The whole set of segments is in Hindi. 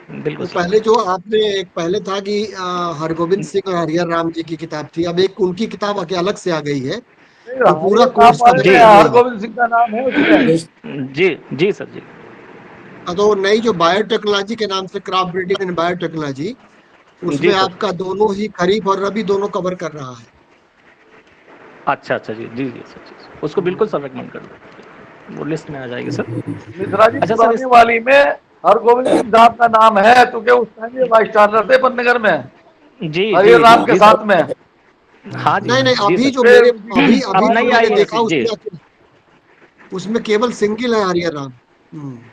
बिल्कुल तो सर। पहले जो आपने एक पहले था कि हरगोविंद सिंह और हरिहर राम जी की किताब थी, अब एक उनकी किताब आके अलग से आ गई है, नहीं, वो पूरा हरियर नाम कोर्स वाले कवर जी में कर रही है। हरगोविंद सिंह का नाम है उसमें। जी जी सर जी। तो नई जो बायोटेक्नोलॉजी के नाम से क्रॉप ब्रीडिंग एंड बायोटेक्नोलॉजी, जी उसमें सर। आपका दोनों ही खरीफ और रबी दोनों कवर कर रहा है। अच्छा अच्छा जी जी जी सर जी, उसको बिल्कुल सर रिकमेंड कर दो, वो लिस्ट में आ जाएगी सर। मिश्रा जी, अच्छा सर पुरानी इस वाली में हरगोविंद सिंह साहब का नाम है, तो क्या उस टाइम ये वाइस चांसलर थे पन्नगर में जी जी हरियर जी नाम के जी सर। साथ में। हाँ जी नहीं नहीं, जी अभी सर। जो फिर मेरे उनकी अभी अभी अब जो नहीं मैंने आई है देखा जी। उसमें केवल सिंगल है हरिहर राम।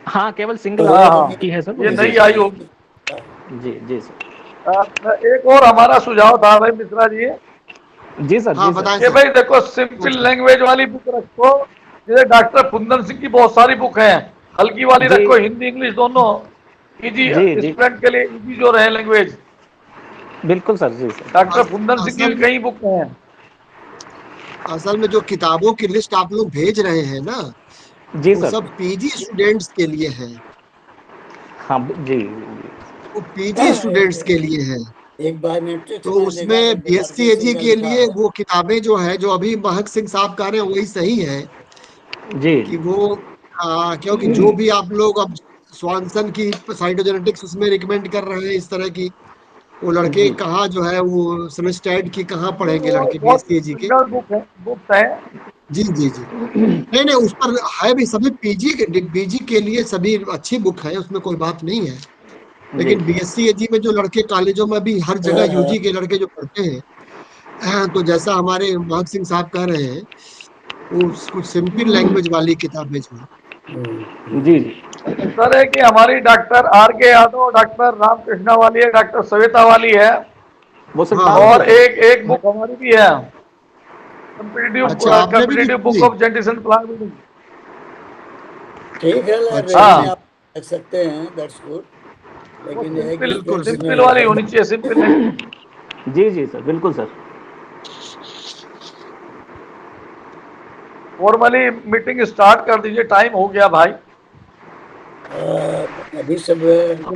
हाँ केवल सिंगल हाँ हाँ, की है सर ये जी नई सर। आई होगी। जी जी सर। एक और हमारा सुझाव था भाई मिश्रा जी, जी सर हाँ जी सर। बताएं कि सर। भाई देखो सिंपल अच्छा लैंग्वेज वाली बुक रखो। जैसे डॉक्टर फुंदन सिंह की बहुत सारी बुक हैं, हल्की वाली जी रखो, हिंदी इंग्लिश दोनों, इजी जी जी स्टूडेंट के लिए इजी जो रहे लैंग्वेज। बिल्कुल सर जी सर। डॉक्टर फुंदन सिंह की असल भी कई बुक हैं। असल में जो किताबों की लिस्ट आप लोग भेज रहे हैं ना, जी वो सर। सब पीजी स्टूडेंट्स के लिए है। हाँ जी जी वो पीजी स्टूडेंट्स के लिए है। एक बार मैट्रिक्स तो में देखा उसमें करके बीएससी भारतीय एजी सिंह का के लिखा लिए है। वो किताबें जो है, जो अभी महक सिंह साहब कह रहे हैं वही सही है। जी कि वो क्योंकि जो भी आप लोग अब स्वानसन की साइटोजेनेटिक्स उसमें रिकमेंड कर रहे हैं इस तरह की, वो लड़के जी कहाँ जो है वो सेमेस्टेड की कहाँ नहीं, पढ़ेंगे वो लड़के बहुत बीएससी एजी के। स्टैंडर्ड बुक है। जी जी जी। नहीं नहीं, उस पर है भी, सभी पीजी के लिए सभी अच्छी बुक है, उसमें कोई बात नहीं है। जी लेकिन बीएससी एजी में जो लड़के कॉलेजों में भी हर जगह यूजी के लड़के जो पढ़ते हैं, तो जैसा हमारे महक सिंह साहब कह रहे हैं, वो कुछ सिंपल लैंग्वेज वाली किताबें जो है। जी जी सर है कि हमारी डॉक्टर आर के यादव, डॉक्टर रामकृष्णा वाली है, डॉक्टर सविता वाली है, वो सब हाँ डाल हाँ। दिए और सर। एक एक बुक हमारी भी है, कम्पिटिटिव अच्छा आपने भी कम्पिटिटिव लिखी बुक है? ऑफ जेंटिसन प्लान बिल्डिंग। ठीक है, लाइब्रेरी में हाँ, आप रख सकते हैं, दैट्स गुड। वो लेकिन एक सिंपल बिल्कुल स्टूडेंट्स सिंपल में वाली हर होनी चाहिए, सिंपल लैंग्वेज। जी जी सर बिल्कुल सर। फॉर्मली मीटिंग स्टार्ट कर दीजिए, टाइम हो गया भाई। अभी सब यहाँ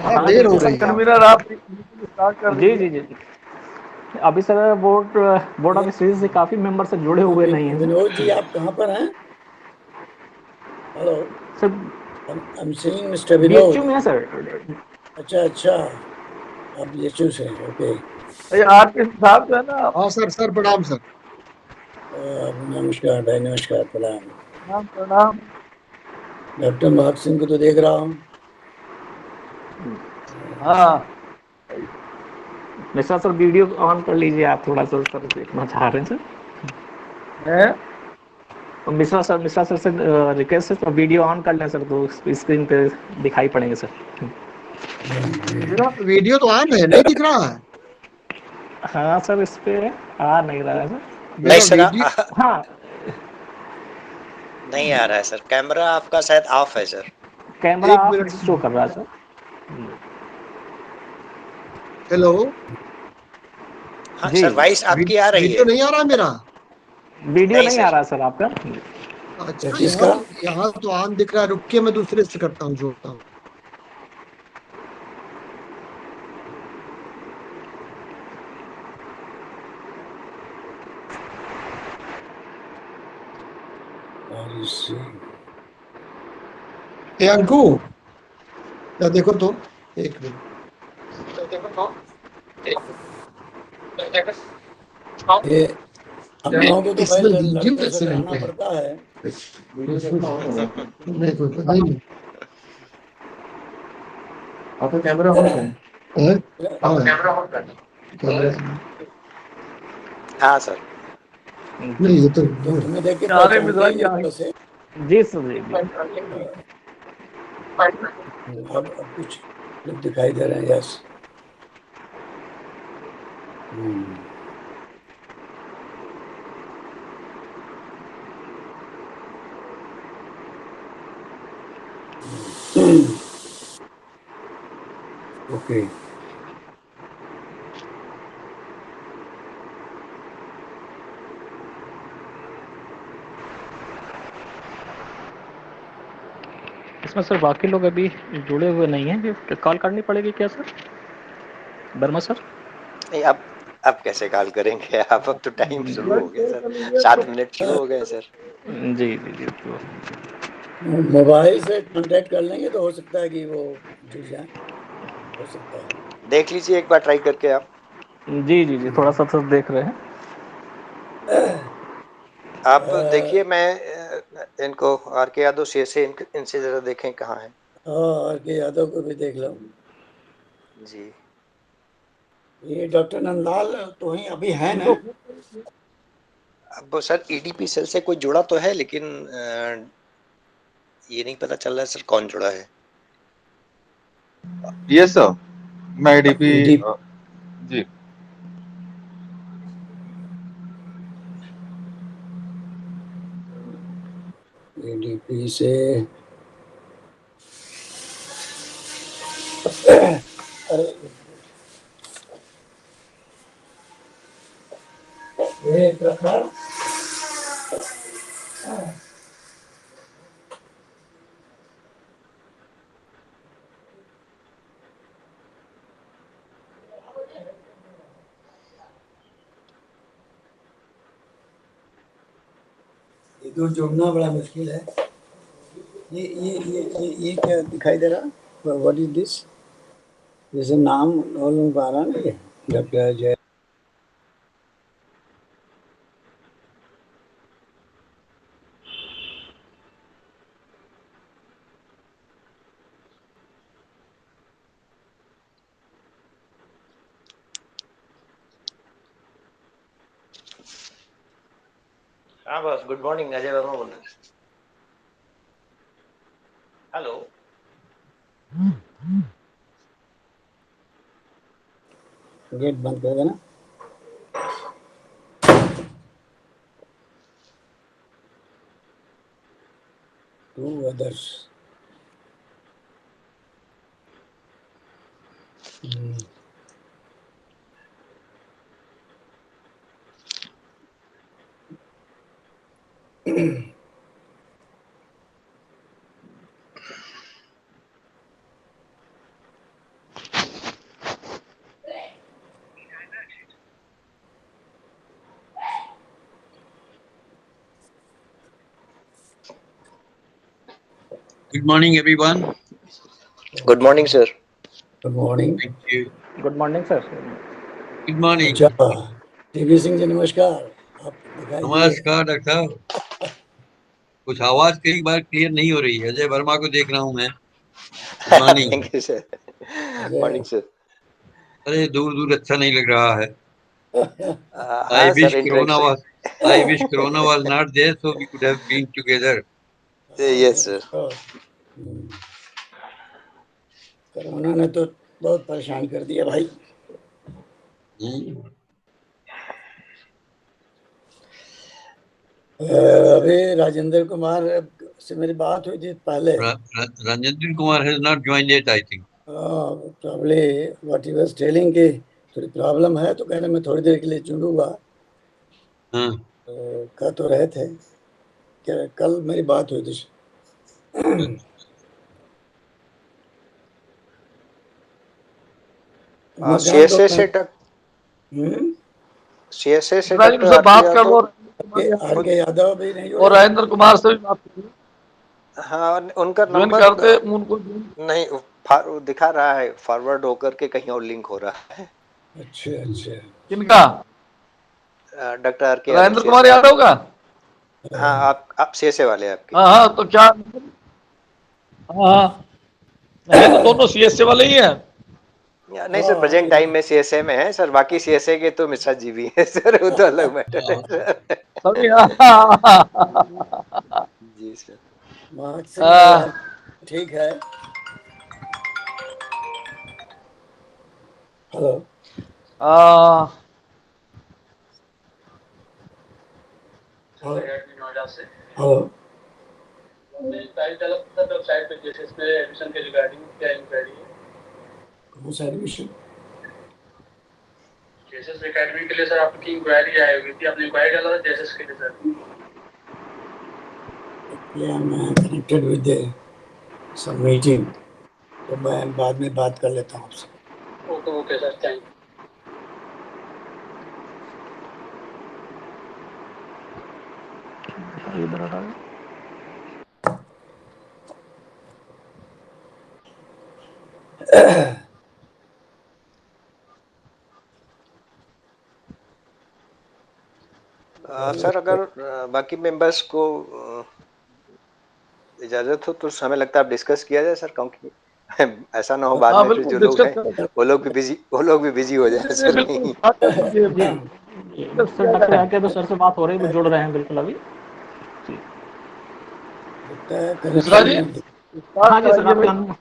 हाँ जी देर हो सर। रही है। कन्वीनर आप मीटिंग स्टार्ट कर जी दीजिए। जी जी। अभी sir board board of studies से काफ़ी मेंबर से जुड़े हुए नहीं हैं विनोद जी, सर। आप कहाँ पर हैं? Hello, sir I am seeing mister BHU Vinod. में है सर। अच्छा अच्छा, आप यीशु से हैं, ओके। ये आरपी साहब जो है ना, हाँ सर, सर प्रणाम सर। नमस्कार भाई, नमस्कार, प्रणाम। प्रणाम प्रणाम। डॉक्टर महक सिंह को तो देख रहा हूँ। हाँ, मिश्रा सर वीडियो ऑन कर लीजिए आप, थोड़ा सा सर देखना चाह रहे हैं सर। है। तो मिश्रा सर से रिक्वेस्ट है तो वीडियो ऑन कर लें सर, तो स्क्रीन पे दिखाई पड़ेंगे सर। मेरा वीडियो तो ऑन है, नहीं दिख रहा है? हाँ सर इस पे आ नहीं रहा है सर। नहीं मेरा सर वीडियो। हाँ नहीं आ रहा है सर, कैमरा आपका शायद ऑफ है सर। कैमरा एक ऑफ मिनट। शो कर रहा है सर। हेलो। हाँ जी सर, वॉइस आपकी आ रही वीडियो है। नहीं आ रहा मेरा? वीडियो नहीं नहीं आ सर। रहा सर आपका। अच्छा, यहाँ किसका? यहाँ तो ऑन दिख रहा है, रुक के मैं दूसरे से करता हूँ, जोड़ता हूँ। ए अंकु, या देखो तो, एक मिनट। ये हम लोगों को तो भाई इसमें वीडियो लड़कों से कैसे नहीं कराना है? पड़ता है। नहीं, कोई पता ही नहीं। आपका कैमरा ऑन है? हाँ, कैमरा ऑन कर। कैमरा हाँ सर। नहीं, ये तो तो वो है। तुम्हें देख के अरे पहचानते मिश्रा ही जी नहीं आ वैसे। जी सर जी जी। अब कुछ लोग दिखाई दे रहे हैं, यस। ओके। इसमें सर बाकी लोग अभी जुड़े हुए नहीं हैं, ये कॉल करनी पड़ेगी क्या सर, वर्मा सर? नहीं, अब कैसे कॉल करेंगे आप? अब तो टाइम शुरू हो गया सर, 7 मिनट शुरू हो गए सर। जी जी जी, तो मोबाइल से कांटेक्ट कर लेंगे तो हो सकता है कि वो जुड़ जाए, हो सकता है। देख लीजिए एक बार ट्राई करके आप। जी जी जी, थोड़ा सा तो देख रहे हैं। आप देखिए, मैं इनको आर के यादव से इनसे जरा देखें कहाँ है। और के यादव को भी देख लो। जी, ये डॉक्टर नंदलाल तो ही अभी है ना? अब सर ईडीपी सेल से कोई जुड़ा तो है, लेकिन ये नहीं पता चल रहा है सर कौन जुड़ा है। यस सर, मैं एडीपी ED जी। EDP से अरे ये प्रखर ये तो जोड़ना बड़ा मुश्किल है। ये क्या दिखाई दे रहा? What is this? जैसे नाम और लोग आ रहा नहीं है, डॉक्टर जय। हाँ बस, गुड मॉर्निंग, अजय वर्मा बोल रहे हैं। हेलो। गेट बंद कर देना। To others. Good morning, everyone. Good morning sir. Good morning. Thank you. Good morning sir. Good morning. अच्छा, टीवी सिंह जी नमस्कार। आप दिखाई दिए। नमस्कार डॉक्टर साहब। कुछ आवाज कई बार क्लियर नहीं हो रही है। अजय वर्मा को देख रहा हूँ मैं। Good morning. Thank you sir. Morning sir. अरे दूर दूर अच्छा नहीं लग रहा है। I हाँ wish sir, Corona interaction. was I wish Corona was not there, so we could have been together. Yes sir. Corona ने तो बहुत परेशान कर दिया भाई। अभी राजेंद्र कुमार से मेरी बात हुई थी पहले। Ranjendra Kumar has not joined yet, I think. Probably what he was telling कि थोड़ी प्रॉब्लम है, तो कह रहे मैं थोड़ी देर के लिए जुड़ूंगा। हाँ। तो कह तो रहे थे कि कल मेरी बात हुई थी। सीएसए से सीएसए से राजीव डॉक्टर से आर के बात कर लो। यादव। आर के यादव भी नहीं और जुड़े। राजेंद्र कुमार से भी बात कर लो। हाँ, उनका ज्वाइन नंबर करते उनको नहीं दिखा रहा है, फॉरवर्ड होकर के कहीं और लिंक हो रहा है। अच्छा अच्छा। किनका? डॉक्टर आर के यादव, राजेंद्र कुमार सीएसए वाले। यादव का? हाँ, आप सीएसए वाले आपके। हाँ हाँ, तो क्या? हाँ हाँ, है तो दोनों सीएसए वाले ही हैं। नहीं सर, प्रेजेंट टाइम में सीएसए में है सर, बाकी सीएसए के तो मिश्रा जी भी है सर, वो तो अलग मैटर है सर। सभी हाँ। जी सर। मार्क सिंह यार ठीक है। Hello hello. वेबसाइट पे जेसेस पे एडमिशन के रिगार्डिंग क्या इंक्वायरी है? कौन सा एडमिशन? जेसेस एकेडमी के लिए सर आपकी इंक्वायरी आई हुई थी, आपने इंक्वायरी डाला था जेसेस के लिए sir. Yeah, I'm connected with the सब मीटिंग, तो मैं बाद में बात कर लेता हूँ आपसे। ओके ओके सर, थैंक इधर आ रहा सर अगर बाकी मेंबर्स को इजाजत हो तो हमें लगता है आप डिस्कस किया जाए सर, क्योंकि ऐसा ना हो बाद हाँ में फिर बिल्कुल जो लोग डिस्कस हैं करें। वो लोग भी बिजी हो जाए जी सर बिल्कुल, कहीं। बात कर लीजिए, जी डिस्कस सर, किया डॉक्टर जाए। आके तो सर से बात हो रही है, वो जुड़ रहे हैं बिल्कुल अभी। लगता है मिश्रा कनेक्शन जी में स्टार्ट हाँ जी सर, कराइए आपकी मीटिंग।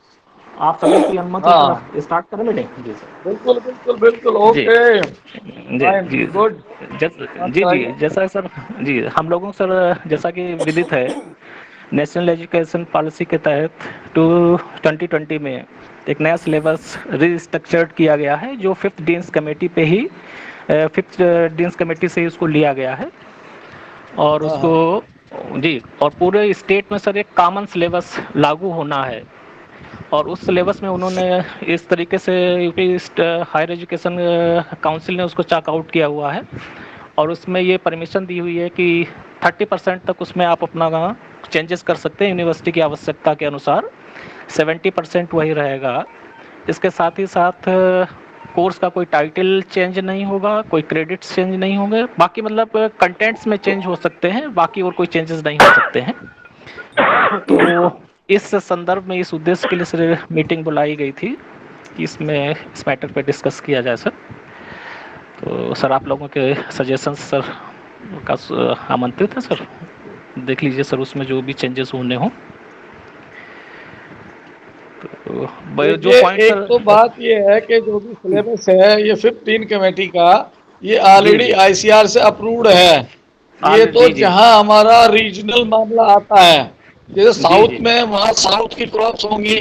आप सभी की अनुमति है हाँ सर, स्टार्ट करें मीटिंग? जी सर। बिल्कुल बिल्कुल बिल्कुल, जी ओके जी फाइन जी गुड, स्टार्ट जी जी, कराइए। जैसा सर, जी हम लोगों सर, जैसा कि विदित है, नेशनल एजुकेशन पॉलिसी के तहत टू 2020 में एक नया सिलेबस रिस्ट्रक्चर्ड किया गया है, जो फिफ्थ डीन्स कमेटी पे ही, फिफ्थ डीन्स कमेटी से ही उसको लिया गया है। और हाँ उसको, हाँ जी, और पूरे स्टेट में सर एक कॉमन सिलेबस लागू होना है। और उस सिलेबस में उन्होंने इस तरीके से, यूपी हायर एजुकेशन काउंसिल ने उसको चेक आउट किया हुआ है, और उसमें ये परमिशन दी हुई है कि 30% तक उसमें आप अपना चेंजेस कर सकते हैं यूनिवर्सिटी की आवश्यकता के अनुसार, 70% वही रहेगा। इसके साथ ही साथ कोर्स का कोई टाइटल चेंज नहीं होगा, कोई क्रेडिट्स चेंज नहीं होंगे, बाकी मतलब कंटेंट्स में चेंज हो सकते हैं, बाकी और कोई चेंजेस नहीं हो सकते हैं। तो इस संदर्भ में, इस उद्देश्य के लिए सर मीटिंग बुलाई गई थी कि इसमें इस मैटर पे डिस्कस किया जाए सर। तो सर आप लोगों के सजेशंस सर का आमंत्रित है सर, देख लीजिए सर उसमें जो भी चेंजेस होने हों। तो जो देखिए, पॉइंट एक सर, तो बात ये है कि जो भी सिलेबस है ये 15 कमेटी का, ये जी ऑलरेडी जी, आईसीआर से अप्रूव्ड है। ये तो जी जी जहां हमारा रीजनल मामला आता है, जैसे जी साउथ जी में, वहाँ साउथ की क्रॉप्स होंगी,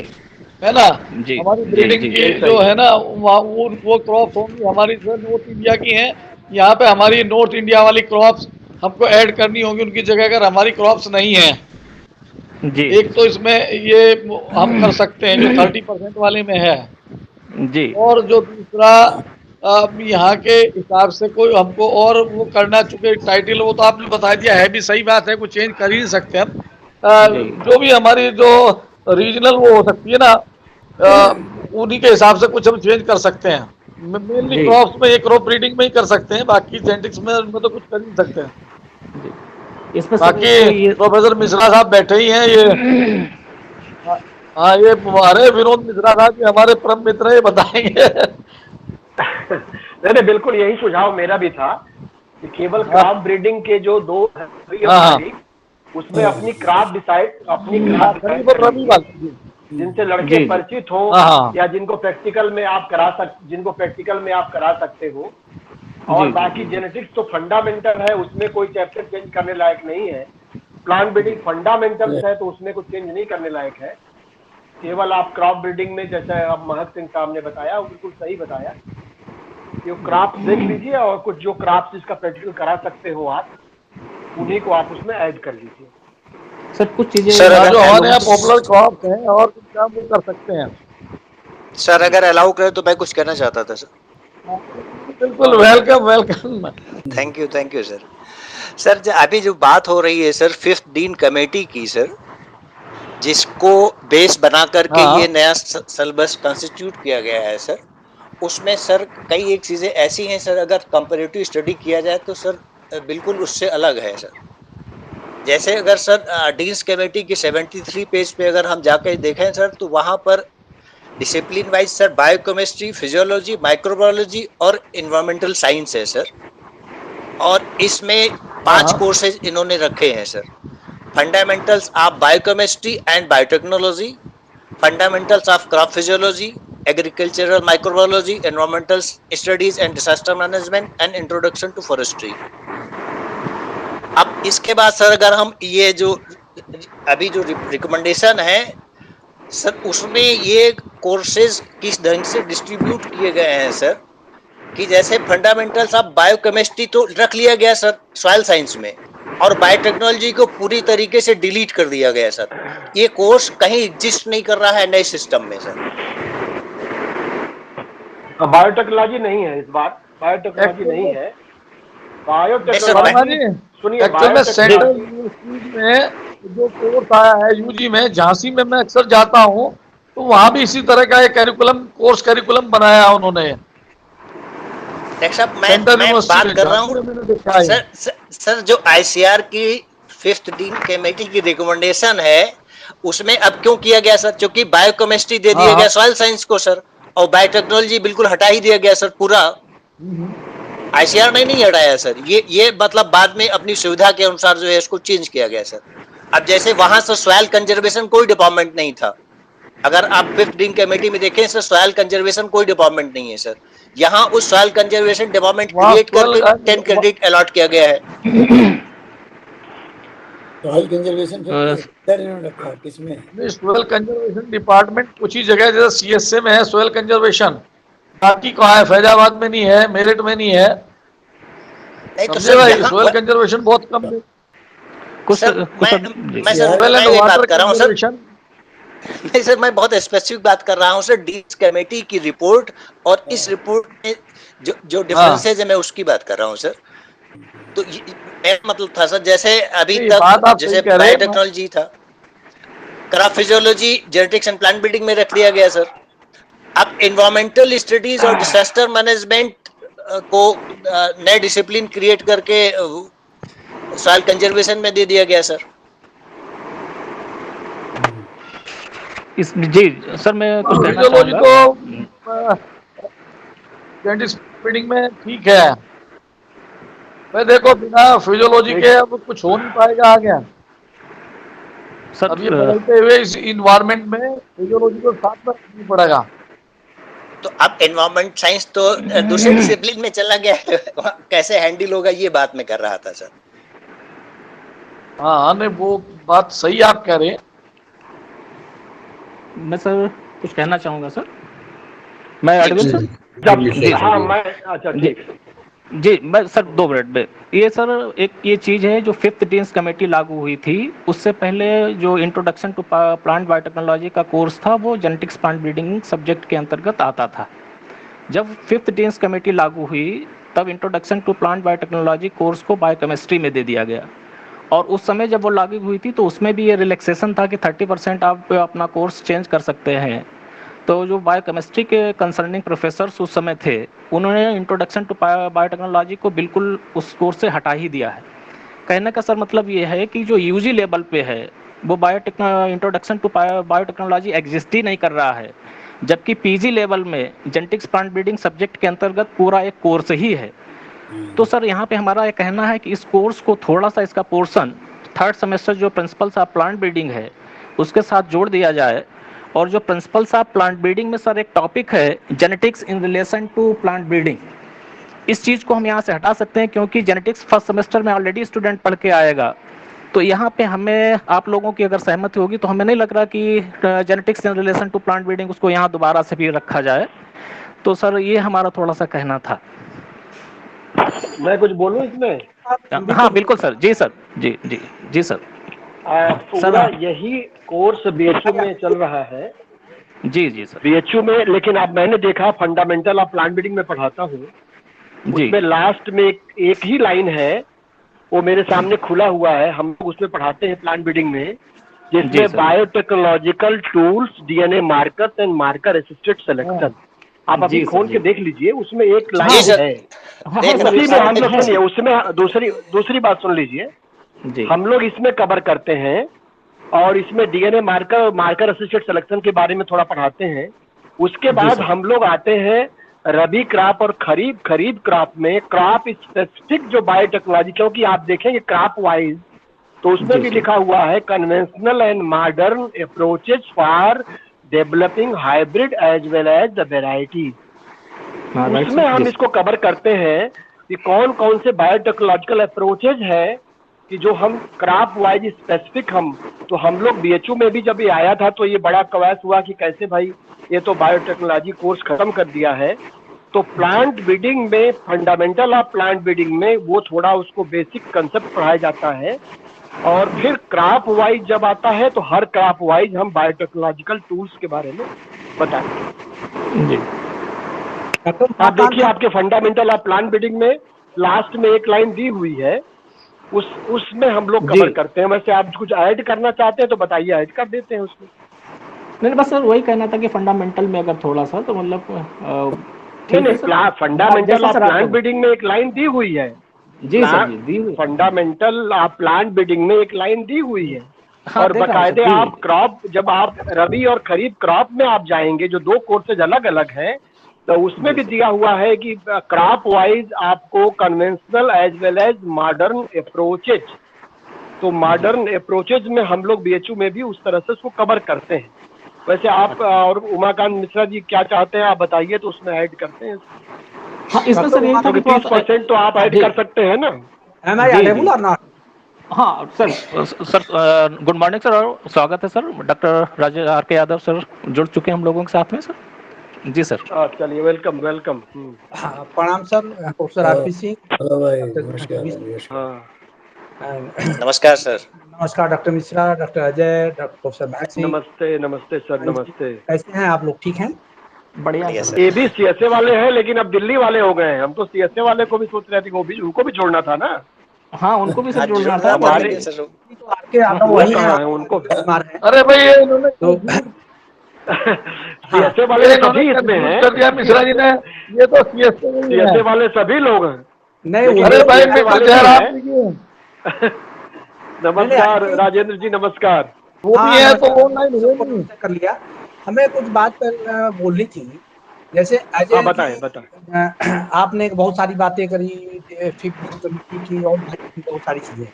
है ना, जी हमारी जी ब्रीडिंग जी की जो है ना, वहाँ वो क्रॉप्स होंगी हमारी, जो नॉर्थ इंडिया की हैं। यहाँ पे हमारी नॉर्थ इंडिया वाली क्रॉप्स हमको ऐड करनी होंगी उनकी जगह, अगर हमारी क्रॉप्स नहीं है। जी एक तो इसमें ये हम कर सकते हैं जो 30% वाले में है। जी और जो दूसरा, यहाँ के हिसाब से कोई हमको और वो करना, चूंकि टाइटल वो तो आपने बता दिया है, भी सही बात है, कुछ चेंज कर ही नहीं सकते हम। जी जो भी हमारी जो रीजनल वो हो सकती है ना, अ, उन्हीं के हिसाब से कुछ हम चेंज कर सकते हैं। मेनली जी क्रॉप्स में, ये क्रॉप ब्रीडिंग में ही कर सकते हैं, बाकी जेनेटिक्स में उनमें तो कुछ कर ही नहीं सकते हैं। जी, इसमें सर बाकी एक ये, प्रोफेसर मिश्रा साहब बैठे ही हैं ये। हाँ हाँ, ये हमारे विनोद मिश्रा साहब जी हमारे परम मित्र, ये बताएंगे। नहीं नहीं, बिल्कुल यही सुझाव मेरा भी था कि केवल हाँ क्रॉप ब्रीडिंग के जो दो है हाँ हाँ मालिक, उसमें अपनी क्रॉप हाँ, डिसाइड खलीफा कर रवि लीजिए, वाला जी। जिनसे लड़के जी जी परिचित हो, हाँ हाँ या जिनको प्रैक्टिकल में आप करा सकते हो। और जी जी बाकी जी जी जेनेटिक्स तो फंडामेंटल है, उसमें कोई चैप्टर चेंज करने लायक नहीं है। प्लांट ब्रीडिंग फंडामेंटल्स है, तो उसमें कुछ चेंज नहीं करने लायक है। केवल आप क्रॉप ब्रीडिंग में, जैसे अब महक सिंह साहब ने बताया, वो बिल्कुल सही बताया कि क्रॉप्स देख लीजिए, और कुछ जो क्रॉप्स इसका प्रैक्टिकल करा सकते हो आप, उन्हीं को आप उसमें ऐड कर लीजिए। सर कुछ चीज़ें सर हाँ, अगर जो आप हमारे लोगों यहाँ से, पॉपुलर क्रॉप्स हैं और कुछ काम वो कर सकते हैं। सर अगर अलाउ करें तो मैं कुछ कहना चाहता था सर। बिल्कुल, welcome welcome. Thank you sir. Sir अभी जो बात हो रही है सर फिफ्थ डीन कमेटी की सर, जिसको बेस बना करके हाँ ये नया सिलेबस कंस्टिट्यूट किया गया है सर, उसमें सर कई एक चीजें ऐसी हैं सर, अगर कंपैरेटिव स्टडी किया जाए तो सर बिल्कुल उससे अलग है सर। जैसे अगर सर डीन्स कमेटी की 73 पेज पे अगर हम जाकर देखें सर, तो वहां पर discipline wise sir biochemistry, physiology, microbiology और इन्वायरमेंटल साइंस है सर। और इसमें हाँ 5 हाँ कोर्सेज इन्होंने रखे हैं sir. Fundamentals of biochemistry and biotechnology, fundamentals of crop physiology, agricultural microbiology, environmental studies and disaster management and introduction to forestry. अब इसके बाद सर अगर हम ये जो अभी जो रिकमेंडेशन है सर, उसमें ये कोर्सेज किस ढंग से डिस्ट्रीब्यूट किए गए हैं सर, कि जैसे फंडामेंटल्स ऑफ बायोकेमिस्ट्री तो रख लिया गया सर सॉइल साइंस में, और बायोटेक्नोलॉजी को पूरी तरीके से डिलीट कर दिया गया सर। ये कोर्स कहीं एग्जिस्ट नहीं कर रहा है नए सिस्टम में सर। बायोटेक्नोलॉजी नहीं है, इस बार बायोटेक्नोलॉजी नहीं है। बायोटेक्नोलॉजी सुनिए, एक्चुअल में सेंट्रल यूनिवर्सिटी में जो कोर्स आया है यूजी में, झांसी में मैं अक्सर जाता हूँ, तो वहां भी इसी तरह का एक करिकुलम बनाया उन्होंने। डॉक्टर साहब मैं बात कर रहा हूँ सर जो आईसीआर की 5th डीन कमेटी की रिकमेंडेशन है उसमें अब क्यों किया गया सर? क्योंकि बायोकेमिस्ट्री दे दिया गया सॉइल साइंस को सर, और बायोटेक्नोलॉजी बिल्कुल हटा ही दिया गया सर पूरा। आईसीआर ने नहीं हटाया सर, ये मतलब बाद में अपनी सुविधा के अनुसार जो है इसको चेंज किया गया सर। अब जैसे वहां से सॉइल कंजर्वेशन कोई डिपार्टमेंट नहीं था, अगर आप 5th डीन कमेटी में देखें सर सॉइल कंजर्वेशन कोई डिपार्टमेंट नहीं है सर। यहाँ उस सॉइल कंजर्वेशन डिपार्टमेंट क्रिएट करके 10 क्रेडिट अलॉट किया गया है। सॉइल कंजर्वेशन फिर इन्होंने रखा किसमें? सॉइल कंजर्वेशन डिपार्टमेंट कुछ ही जगह जैसे सीएसए में है सॉइल कंजर्वेशन, बाकी कहाँ है? फैजाबाद में नहीं है, मेरठ में नहीं है। समझे भाई, सॉइल कंजर्वेशन बहुत कम है। नहीं सर, मैं बहुत स्पेसिफिक बात कर रहा हूँ सर, डीन कमेटी की रिपोर्ट और इस रिपोर्ट में जो डिफरेंसेज है मैं उसकी बात कर रहा हूँ सर। तो मेरा मतलब था सर जैसे अभी तक जैसे बायोटेक्नोलॉजी था, crop physiology, genetics and plant breeding में रख दिया गया सर। अब एनवायरमेंटल स्टडीज और डिजास्टर मैनेजमेंट को नए डिसिप्लिन क्रिएट करके सॉइल कंजर्वेशन में दे दिया गया सर। जी सर, मैं कुछ कहना चाहूंगा। तो जेनेटिक्स में ठीक है, मैं देखो बिना फिजियोलॉजी के अब कुछ हो नहीं पाएगा आगे सर। अब ये बदलते हुए इस इन्वायरमेंट में फिजियोलॉजी को साथ में रखना पड़ेगा। तो अब एनवायरमेंट साइंस तो दूसरे डिसिप्लिन में चला गया है, कैसे हैंडल होगा ये बात मैं कर रहा था सर। हाँ नहीं, वो बात सही आप कह रहे हैं। मैं सर कुछ कहना चाहूंगा सर, मैं एडविन सर। हाँ मैं, अच्छा ठीक जी, मैं सर 2 मिनट में, ये सर एक ये चीज़ है जो 5th डीन्स कमेटी लागू हुई थी, उससे पहले जो इंट्रोडक्शन टू प्लांट बायोटेक्नोलॉजी का कोर्स था वो जेनेटिक्स प्लांट ब्रीडिंग सब्जेक्ट के अंतर्गत आता था। जब 5th डीन्स कमेटी लागू हुई तब introduction to plant biotechnology course को बायोकेमिस्ट्री में दे दिया गया, और उस समय जब वो लागू हुई थी तो उसमें भी ये रिलैक्सेशन था कि 30% आप अपना कोर्स चेंज कर सकते हैं। तो जो बायोकेमिस्ट्री के कंसर्निंग प्रोफेसर्स उस समय थे, उन्होंने इंट्रोडक्शन टू बायोटेक्नोलॉजी को बिल्कुल उस कोर्स से हटा ही दिया है। कहने का सर मतलब ये है कि जो यूजी लेवल पे है वो इंट्रोडक्शन टू बायोटेक्नोलॉजी एग्जिस्ट ही नहीं कर रहा है, जबकि पीजी लेवल में जेनेटिक्स प्लांट ब्रीडिंग सब्जेक्ट के अंतर्गत पूरा एक कोर्स ही है। तो सर यहाँ पे हमारा ये कहना है कि इस कोर्स को थोड़ा सा इसका पोर्शन 3rd सेमेस्टर जो प्रिंसिपल्स ऑफ प्लांट ब्रीडिंग है उसके साथ जोड़ दिया जाए, और जो प्रिंसिपल्स ऑफ प्लांट ब्रीडिंग में सर एक टॉपिक है genetics in relation to plant breeding, इस चीज़ को हम यहाँ से हटा सकते हैं, क्योंकि जेनेटिक्स 1st सेमेस्टर में ऑलरेडी स्टूडेंट पढ़ के आएगा। तो यहाँ पे हमें आप लोगों की अगर सहमति होगी तो हमें नहीं लग रहा कि genetics in relation to plant breeding उसको यहाँ दोबारा से भी रखा जाए। तो सर ये हमारा थोड़ा सा कहना था। मैं कुछ बोलूं इसमें? हाँ बिल्कुल सर, जी सर, जी जी जी सर। पूरा यही कोर्स बीएचयू में चल रहा है। जी जी सर, बीएचयू में, लेकिन अब मैंने देखा फंडामेंटल ऑफ प्लांट ब्रीडिंग में पढ़ाता हूँ, उसमें लास्ट में एक ही लाइन है, वो मेरे सामने खुला हुआ है, हम लोग उसमें पढ़ाते हैं प्लांट ब्रीडिंग में, जिसमें biotechnological tools, DNA markers and marker assisted selection. आप अभी खोल के देख लीजिए, उसमें एक लाइन है। उसी में हम लोग, सुनिए, उसमें दूसरी बात सुन लीजिए, हम लोग इसमें कवर करते हैं और इसमें डीएनए मार्कर असिस्टेड सिलेक्शन के बारे में थोड़ा पढ़ाते हैं। उसके बाद हम लोग आते हैं रबी क्रॉप और खरीफ क्रॉप में क्रॉप स्पेसिफिक जो बायोटेक्नोलॉजी, क्योंकि आप देखेंगे क्रॉप वाइज तो उसमें भी लिखा हुआ है conventional and modern approaches for developing hybrid as well as the varieties. उसमें हम इसको कवर करते हैं कि कौन कौन से बायोटेक्नोलॉजिकल अप्रोचेज है कि जो हम क्रॉप वाइज स्पेसिफिक हम लोग बीएचयू में भी जब ये आया था तो ये बड़ा कवायद हुआ कि कैसे भाई ये तो बायोटेक्नोलॉजी कोर्स खत्म कर दिया है, तो प्लांट ब्रीडिंग में, फंडामेंटल ऑफ प्लांट ब्रीडिंग में वो थोड़ा उसको बेसिक कंसेप्ट पढ़ाया जाता है, और फिर क्रॉप वाइज जब आता है तो हर क्रॉप वाइज हम बायोटेक्नोलॉजिकल टूल्स के बारे में बताएंगे जी। आप देखिए आपके फंडामेंटल ऑफ प्लांट ब्रीडिंग में लास्ट में एक लाइन दी हुई है, उसमें हम लोग कवर करते हैं। वैसे आप कुछ ऐड करना चाहते हैं तो बताइए, ऐड कर देते हैं उसमें। नहीं बस सर वही कहना था कि फंडामेंटल में अगर थोड़ा सा तो मतलब नहीं, फंडामेंटल ऑफ प्लांट ब्रीडिंग में एक लाइन दी हुई है जी सर जी, दी हुई फंडामेंटल ऑफ प्लांट ब्रीडिंग में एक लाइन दी हुई है। हाँ, और बकायदे आप क्रॉप, जब आप रबी और खरीफ क्रॉप में आप जाएंगे जो दो कोर्सेज अलग अलग हैं, तो उसमें भी दिया हुआ है कि क्रॉप वाइज आपको conventional as well as modern approaches, तो मॉडर्न अप्रोचेज में हम लोग बीएचयू में भी उस तरह से उसको कवर करते हैं। वैसे आप और उमाकांत मिश्रा जी क्या चाहते हैं आप बताइए, तो उसमें ऐड करते हैं। हाँ, इसमें सर यही था कि 30% तो आप ऐड कर सकते हैं ना। हाँ सर गुड मॉर्निंग सर, और स्वागत है सर। डॉक्टर राजेश आर के यादव सर जुड़ चुके हैं हम लोगों के साथ में सर। जी सर। चलिए, वेलकम वेलकम। प्रणाम sir, professor RP Singh. Hello भाई, नमस्कार। नमस्कार सर। नमस्कार doctor Mishra, doctor Ajay, doctor professor महक सिंह। नमस्ते नमस्ते सर, नमस्ते। कैसे हैं आप लोग, ठीक हैं? बढ़िया सर। ये भी सीएसए वाले हैं लेकिन अब दिल्ली वाले हो गए हैं। हम तो सीएसए वाले को भी सोच रहे थे, वो भी उनको भी जोड़ना था ना। हाँ, उनको भी सर जोड़ना था। हमारे आपके वही है उनको। अरे भाई ये इन्होंने सीएसए वाले सभी इसमें हैं। कर दिया मिश्रा जी ने, ये तो सीएसए वाले सभी लोग हैं। नहीं, अरे भाई नमस्कार राजेंद्र जी, नमस्कार। वो भी है तो ऑनलाइन कर लिया। हमें कुछ बात बोलनी थी, जैसे अजय बताएं। आपने बहुत सारी बातें करी, फिफ्थ कमेटी की और बहुत सारी चीजें।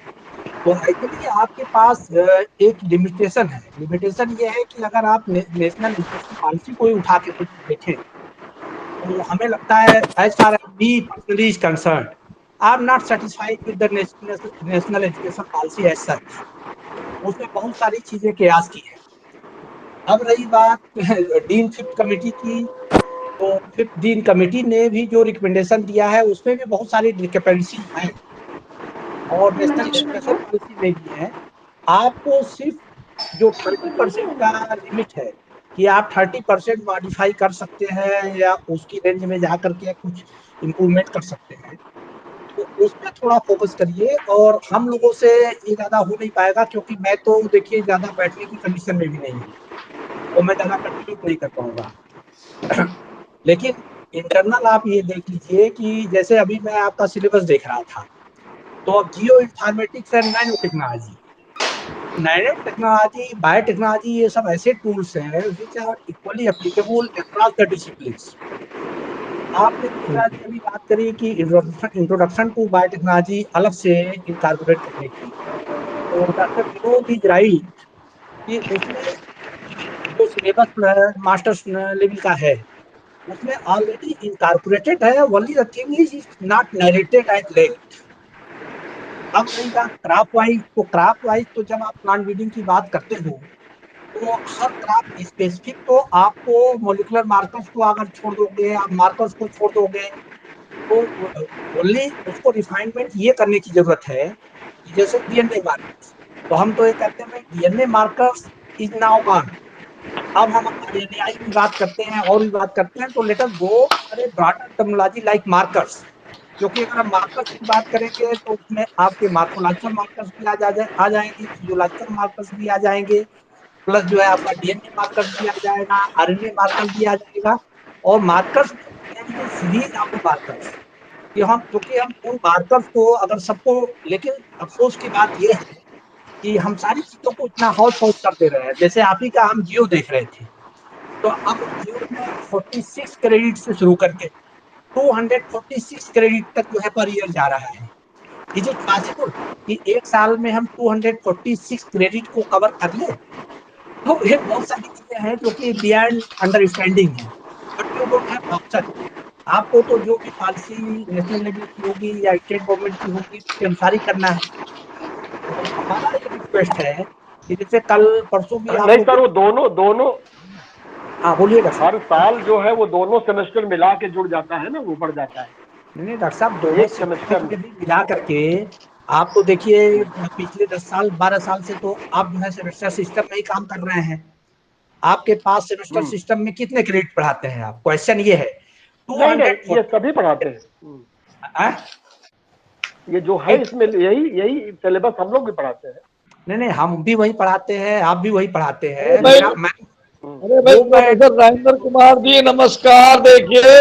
तो एक्चुअली आपके पास एक लिमिटेशन है। लिमिटेशन ये है कि अगर आप नेशनल न्यूट्रिशन पॉलिसी को ही उठा के कुछ देखें तो हमें लगता है as far as me personally is concerned, I am not satisfied with the national education policy as such. उसमें बहुत सारी चीजें कयास की है। अब रही बात डीन फिफ्थ कमेटी की, तो फिफ्थ डीन कमेटी ने भी जो रिकमेंडेशन दिया है उसमें भी बहुत सारी डिस्क्रिपेंसी है और नेशनल एजुकेशन पॉलिसी में भी है। आपको सिर्फ जो 30% का लिमिट है कि आप 30% मॉडिफाई कर सकते हैं या उसकी रेंज में जा करके कुछ इम्प्रूवमेंट कर सकते हैं, तो उस पर थोड़ा फोकस करिए। और हम लोगों से ये ज्यादा हो नहीं पाएगा क्योंकि मैं तो देखिए ज्यादा बैठने की कंडीशन में भी नहीं हूँ, तो मैं ज्यादा कंट्रीब्यूट नहीं कर पाऊंगा। लेकिन इंटरनल आप ये देख लीजिए कि जैसे अभी मैं आपका सिलेबस देख रहा था, तो अब geo informatics and nano technology, biotechnology, ये सब ऐसे टूल्स हैं which are equally applicable across the disciplines. आपने अभी बात करी कि इंट्रोडक्शन टू बायोटेक्नोलॉजी अलग से इनकॉर्पोरेट करने की, तो डॉक्टर विनोद इज राइट कि उसमें जो सिलेबस मास्टर्स लेवल का है उसमें ऑलरेडी इनकॉर्पोरेटेड है। Only the thing is not narrated at length. अब रही बात क्रॉप वाइज, तो क्रॉप वाइज तो जब आप प्लांट ब्रीडिंग की बात करते हो तो हर क्रॉप स्पेसिफिक, तो आपको मोलिकुलर मार्कर्स को अगर छोड़ दोगे, आप मार्कर्स को छोड़ दोगे, तो ओनली उसको रिफाइनमेंट ये करने की जरूरत है कि जैसे डीएनए मार्कर्स, तो हम तो ये कहते हैं DNA markers is now gone. अब हम आरएनएआई की बात करते हैं और भी बात करते हैं, तो let us go for broader terminology like markers, क्योंकि अगर हम मार्कर्स की बात करेंगे तो उसमें आपके मार्कोलॉजिकल मार्कर्स भी आ जाएंगे, फिजियोलॉजिकल मार्कर्स भी आ जाएंगे, प्लस जो है आपका डीएनए मार्कर्स भी आ जाएगा, आरएनए मार्कर्स भी आ जाएगा। और मार्कर्स सीरीज ऑफ मार्कर्स कि हम, क्योंकि हम उन मार्कर्स को अगर सबको, लेकिन अफसोस की बात यह है कि हम सारी चीजों को इतना हौच पौच करते रहे हैं। जैसे आप ही का हम जियो देख रहे थे, तो अब जियो में 46 क्रेडिट से शुरू करके 246 क्रेडिट तक जो है पर ईयर जा रहा है। इज इट पॉसिबल कि एक साल में हम 246 क्रेडिट को कवर कर ले? तो ये बहुत सारी चीजें हैं जो कि बियॉन्ड अंडरस्टैंडिंग है, but you don't have option. आपको तो जो भी पॉलिसी नेशनल लेवल की होगी या स्टेट गवर्नमेंट की होगी उसके अनुसार ही करना है। तो हमारा ये रिक्वेस्ट है कि जैसे कल परसों भी नहीं सर, वो दोनों हाँ बोलिए डॉक्टर साहब। हर साल जो है वो दोनों सेमेस्टर मिला के जुड़ जाता है ना, वो बढ़ जाता है। नहीं डॉक्टर साहब, दोनों एक सेमेस्टर में में भी मिला करके आप तो देखिए पिछले 10 साल 12 साल से तो आप जो है सेमेस्टर सिस्टम में ही काम कर रहे हैं। आपके पास सेमेस्टर सिस्टम में कितने क्रेडिट पढ़ाते हैं आप? क्वेश्चन ये है। नहीं नहीं, ये सभी पढ़ाते हैं। ये जो है इसमें यही यही सिलेबस हम लोग भी पढ़ाते हैं। नहीं, हम भी वही पढ़ाते हैं, आप भी वही पढ़ाते हैं। अरे भाई प्रोफेसर राजेंद्र कुमार जी नमस्कार। देखिए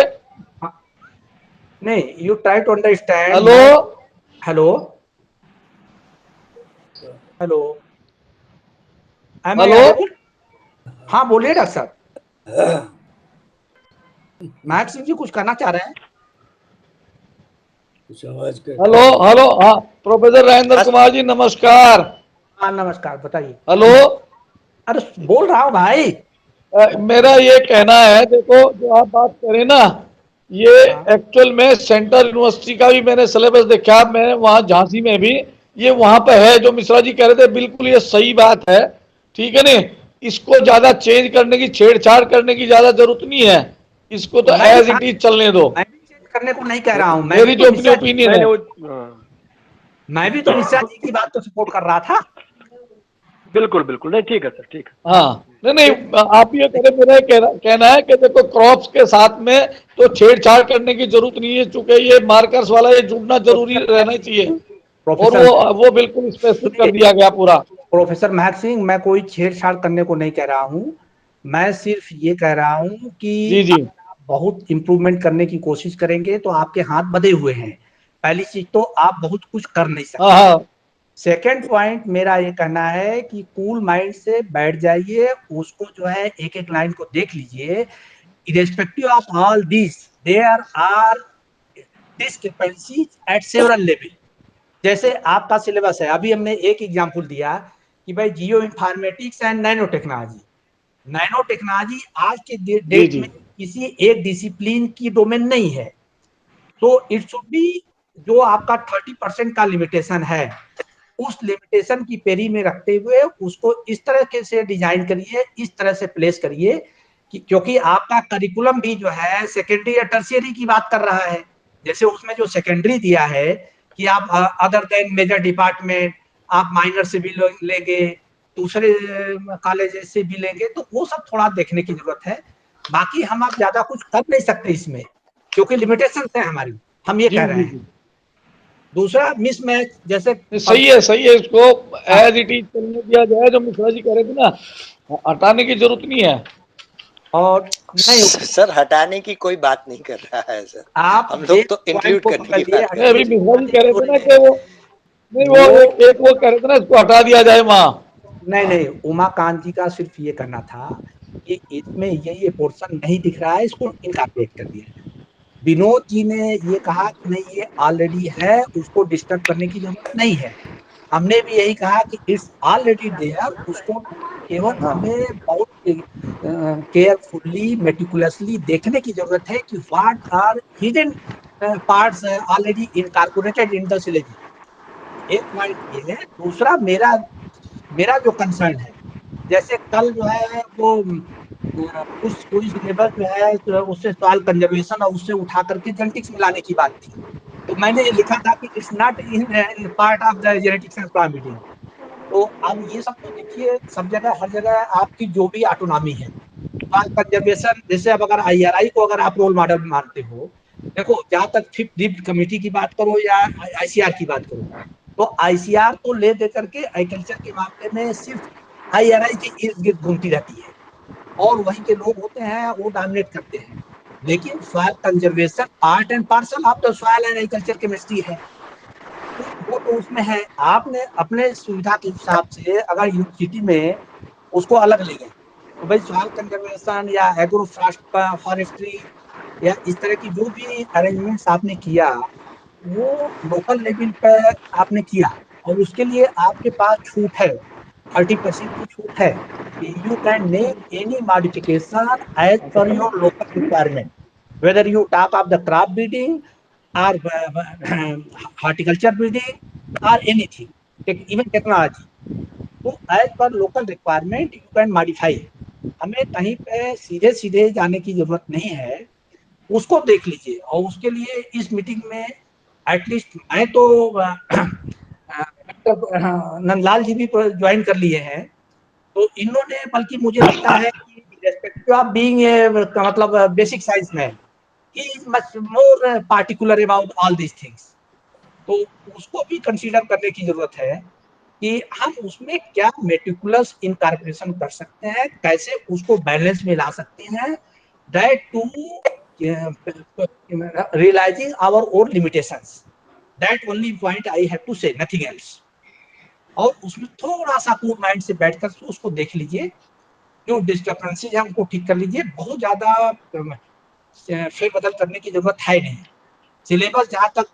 नहीं, you try to understand. Hello hello hello hello. हाँ बोलिए डॉक्टर साहब। महक सिंह जी कुछ करना चाह रहे हैं? Hello hello. हाँ प्रोफेसर राजेंद्र कुमार जी नमस्कार। हाँ नमस्कार, बताइए। हेलो। अरे बोल रहा हूँ भाई। मेरा ये कहना है, देखो जो आप बात करें ना, ये एक्चुअल में सेंट्रल यूनिवर्सिटी का भी मैंने सिलेबस देखा, मैं वहाँ झांसी में भी, ये वहाँ पे है जो मिश्रा जी कह रहे थे, बिल्कुल ये सही बात है। ठीक है नहीं, इसको ज्यादा चेंज करने की, छेड़छाड़ करने की ज्यादा जरूरत नहीं है। इसको तो एज इट इज चलने दो। मैं भी चेंज करने को नहीं कह रहा हूँ, मेरी जो अपनी ओपिनियन है। मैं भी तो मिश्रा जी की बात तो सपोर्ट कर रहा था। बिल्कुल बिल्कुल, नहीं ठीक है सर, ठीक है। हाँ नहीं, आप ये करें, मेरा कहना है कि देखो क्रॉप्स के साथ में तो छेड़छाड़ करने की जरूरत नहीं है, चूंकि ये मार्कर्स वाला ये जुड़ना जरूरी रहना चाहिए, और वो बिल्कुल स्पेसिफिक कर दिया गया पूरा। प्रोफेसर महक सिंह, मैं कोई छेड़छाड़ करने को नहीं कह रहा हूँ, मैं सिर्फ ये कह रहा हूँ कि जी आप बहुत इम्प्रूवमेंट करने की कोशिश करेंगे तो आपके हाथ बंधे हुए हैं। पहली चीज तो आप बहुत कुछ कर नहीं सकते। सेकेंड पॉइंट मेरा ये कहना है कि कूल माइंड से बैठ जाइए, उसको जो है एक एक लाइन को देख लीजिए। irrespective of all these, there are discrepancies at several level। जैसे आपका सिलेबस है, अभी हमने एक एग्जांपल दिया कि भाई जियो informatics and nano technology. Nano technology आज के डेट में किसी एक डिसिप्लिन की डोमेन नहीं है, तो इट शुड बी जो आपका 30% का लिमिटेशन है, उस लिमिटेशन की पेरी में रखते हुए उसको इस तरह से डिजाइन करिए, इस तरह से प्लेस करिए कि क्योंकि आपका करिकुलम भी जो है सेकेंडरी या टर्शियरी की बात कर रहा है। जैसे उसमें जो सेकेंडरी दिया है कि आप अदर देन मेजर डिपार्टमेंट आप माइनर से भी लेंगे, दूसरे कॉलेज से भी लेंगे, तो वो सब थोड़ा देखने की जरूरत है। बाकी हम आप ज्यादा कुछ कर नहीं सकते इसमें, क्योंकि लिमिटेशन है हमारी, हम ये कह रहे हैं। दूसरा मिसमैच, जैसे सही है इसको एज इट इज चलने दिया जाए, जो मिश्रा जी कह रहे थे ना, हटाने की जरूरत नहीं है। और नहीं सर, हटाने की कोई बात नहीं कर रहा है सर, हम लोग तो इंक्लूड करने की बात कर रहे हैं। अभी मिश्रा जी कह रहे थे ना कि वो नहीं, वो कह रहे थे ना इसको हटा दिया जाए वहाँ। नहीं, उमाकांत जी का सिर्फ ये कहना था कि इसमें ये पोर्शन नहीं दिख रहा है, इसको इनकॉर्पोरेट कर दिया जाए। विनोद जी ने ये कहा कि नहीं ये ऑलरेडी है, उसको डिस्टर्ब करने की जरूरत नहीं है। हमने भी यही कहा कि इट्स ऑलरेडी देयर, उसको केवल हमें बहुत केयरफुल्ली मेटिकुलसली देखने की जरूरत है कि what are hidden parts already incorporated in the syllabus. एक पॉइंट ये है। दूसरा मेरा जो कंसर्न है, जैसे कल जो है वो कुछ कोई सिलेबस जो है तो उससे सॉइल कंजर्वेशन और उससे उठा करके जेनेटिक्स मिलाने की बात थी, तो मैंने ये लिखा था कि it's not in part of the genetics and soil meeting. तो अब ये सब तो देखिए, सब जगह हर जगह आपकी जो भी ऑटोनॉमी है, सॉइल कंजर्वेशन, जैसे अब अगर IRI को अगर आप रोल मॉडल मानते हो, देखो जहां तक 5th डिप्ट कमेटी की बात करो या ICR की बात करो, तो ICR तो ले दे करके एग्रीकल्चर के मामले में सिर्फ IRI के इर्द गिर्द घूमती रहती है और वहीं के लोग होते हैं वो डोमिनेट करते हैं। लेकिन soil conservation part and parcel of the soil and agriculture chemistry है, तो वो तो उसमें है। आपने अपने सुविधा के हिसाब से अगर यूनिवर्सिटी में उसको अलग ले गए तो भाई सॉइल कंजर्वेशन या एग्रो फॉरेस्ट्री या इस तरह की जो भी अरेंजमेंट्स आपने किया वो लोकल लेवल पर आपने किया, और उसके लिए आपके पास छूट है, 30% की छूट है। You can make any modification as per your local requirement, whether you talk of the crop breeding or horticulture breeding or anything, even technology. So as per local requirement, you can modify. हमें कहीं पे सीधे सीधे जाने की जरूरत नहीं है, उसको देख लीजिए। और उसके लिए इस मीटिंग में एटलीस्ट मैं तो नंदलाल जी भी ज्वाइन कर लिए हैं, तो इन्होंने बल्कि मुझे लगता है कि रेस्पेक्टिव ऑफ बीइंग ए मतलब basic science man, he is much more particular about all these things. तो उसको भी कंसीडर करने की जरूरत है कि हम उसमें क्या मेटिकुलस इनकॉर्पोरेशन कर सकते हैं, कैसे उसको बैलेंस में ला सकते हैं, that to realising our own limitations. That only point I have to say, nothing else. और उसमें थोड़ा सा कूल माइंड से बैठकर उसको देख लीजिए, जो डिस्टर्बेंसेज है उनको ठीक कर लीजिए। बहुत ज्यादा फेरबदल करने की जरूरत है नहीं। सिलेबस जहाँ तक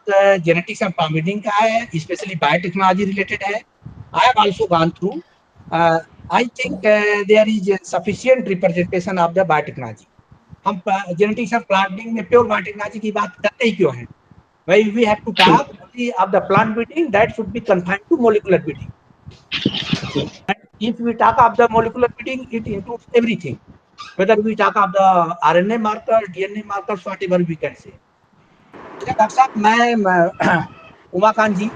जेनेटिक्स एंड फार्मिंग का है, स्पेशली बायोटेक्नोलॉजी रिलेटेड है, I have also gone through. I think there is sufficient representation of the biotechnology. हम जेनेटिक्स एंड प्लांटिंग में प्योर बायोटेक्नोलॉजी की बात करते ही क्यों हैं? Why we have to talk only of the plant breeding, that should be confined to molecular breeding. And if we talk of the molecular breeding, it includes everything, whether we talk of the RNA markers, DNA markers, whatever we can say. Doctor साहब, मैं उमाकांत जी,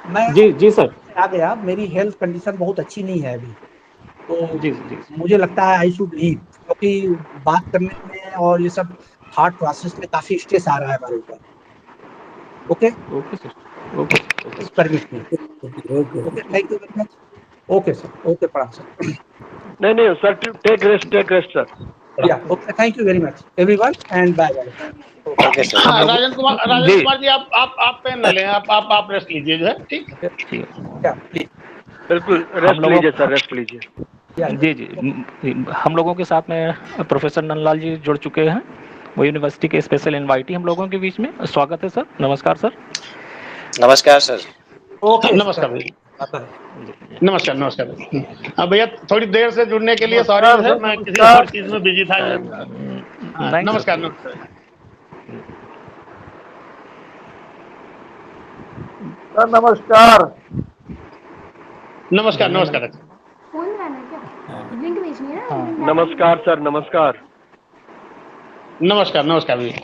मैं जी सर आ गया, मेरी हेल्थ कंडीशन बहुत अच्छी नहीं है अभी, तो जी मुझे लगता है आई शुड लीव, क्योंकि बात करने में और ये सब थॉट प्रोसेस में काफी स्ट्रेस आ रहा है हमारे ऊपर। Okay okay sir, okay permit me. Okay, thank you very much. Okay sir, okay प्रणाम सर। नहीं sir, take rest sir. Yeah okay, thank you very much everyone and bye bye. Okay sir. Rajan Kumar ji, आप पेन न लें, आप रेस्ट लीजिए जो है, ठीक है? या प्लीज, बिल्कुल रेस्ट लीजिए सर, रेस्ट लीजिए। जी, हम लोगों के साथ में प्रोफेसर नंदलाल जी जुड़ चुके हैं, वो यूनिवर्सिटी के स्पेशल इनवाइटी हम लोगों के बीच में। स्वागत है सर, नमस्कार सर। नमस्कार सर। ओके, नमस्कार भैया, नमस्कार भैया, थोड़ी देर से जुड़ने के लिए सॉरी है, मैं किसी और चीज में बिजी था। नमस्कार। नमस्कार। फोन लगाना है क्या? लिंक भेजनी है ना। नमस्कार सर, नमस्कार भैया।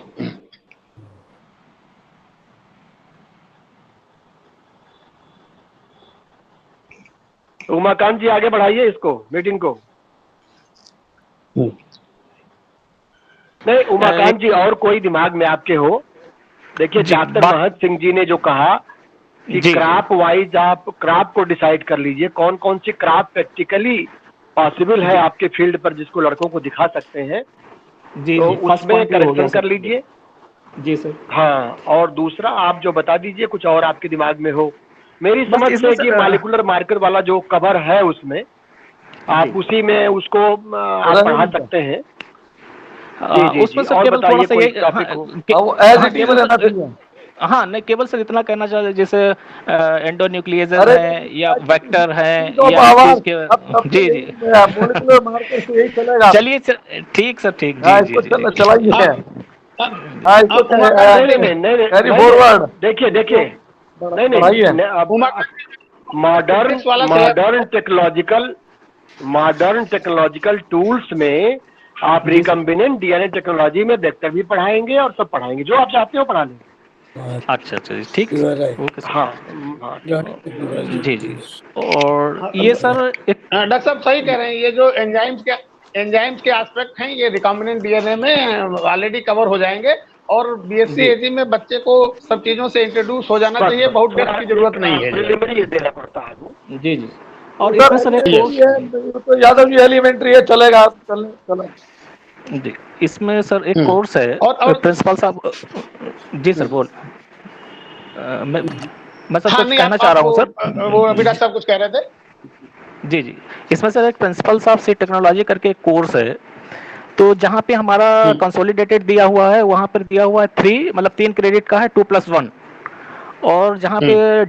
उमाकांत जी आगे बढ़ाइए इसको, मीटिंग को। नहीं उमाकांत जी, और कोई दिमाग में आपके हो? देखिए, डॉक्टर महत सिंह जी ने जो कहा कि क्रॉप वाइज आप क्रॉप को डिसाइड कर लीजिए, कौन कौन सी क्रॉप प्रैक्टिकली पॉसिबल है आपके फील्ड पर जिसको लड़कों को दिखा सकते हैं, तो उसमें करेक्शन कर लीजिए। जी सर। हाँ, और दूसरा आप जो बता दीजिए कुछ और आपके दिमाग में हो। मेरी समझ से कि मॉलिक्यूलर मार्कर वाला जो कवर है उसमें आप उसी में उसको आप पढ़ा सकते हैं। उसमें सर केवल थोड़ा सा ये हाँ नहीं, केवल सर इतना कहना चाहिए, जैसे एंडोन्यूक्लियेजेस है या वेक्टर है या इसके। जी चलिए ठीक सर, ठीक जी चलाइए। देखिए मॉडर्न टेक्नोलॉजिकल टूल्स में आप रिकम्बिनेंट डीएनए टेक्नोलॉजी में वेक्टर भी पढ़ाएंगे और सब पढ़ाएंगे, जो आप चाहते हो पढ़ा लेंगे। अच्छा ठीक, ओके सर। हाँ जी। और ये सर डॉक्टर साहब सही कह रहे हैं, ये जो एंजाइम्स के एस्पेक्ट हैं, ये रिकॉम्बिनेंट डीएनए में ऑलरेडी कवर हो जाएंगे, और बीएससी एजी में बच्चे को सब चीजों से इंट्रोड्यूस हो जाना चाहिए, बहुत डेप्थ की जरूरत नहीं है। देना पड़ता है। जी और इसमें सर तो यादव जी एलिमेंट्री है, चलेगा चले। जी, इसमें सर एक कोर्स है प्रिंसिपल साहब। जी सर बोल, मैं सर कुछ कहना चाह रहा हूँ सर। वो अभी डॉक्टर साहब कुछ कह रहे थे। जी इसमें सर एक प्रिंसिपल साहब से टेक्नोलॉजी करके एक कोर्स है, तो जहाँ पे हमारा कंसोलिडेटेड दिया हुआ है वहाँ पर दिया हुआ है 3, मतलब 3 क्रेडिट का है 2+1, और जहाँ पे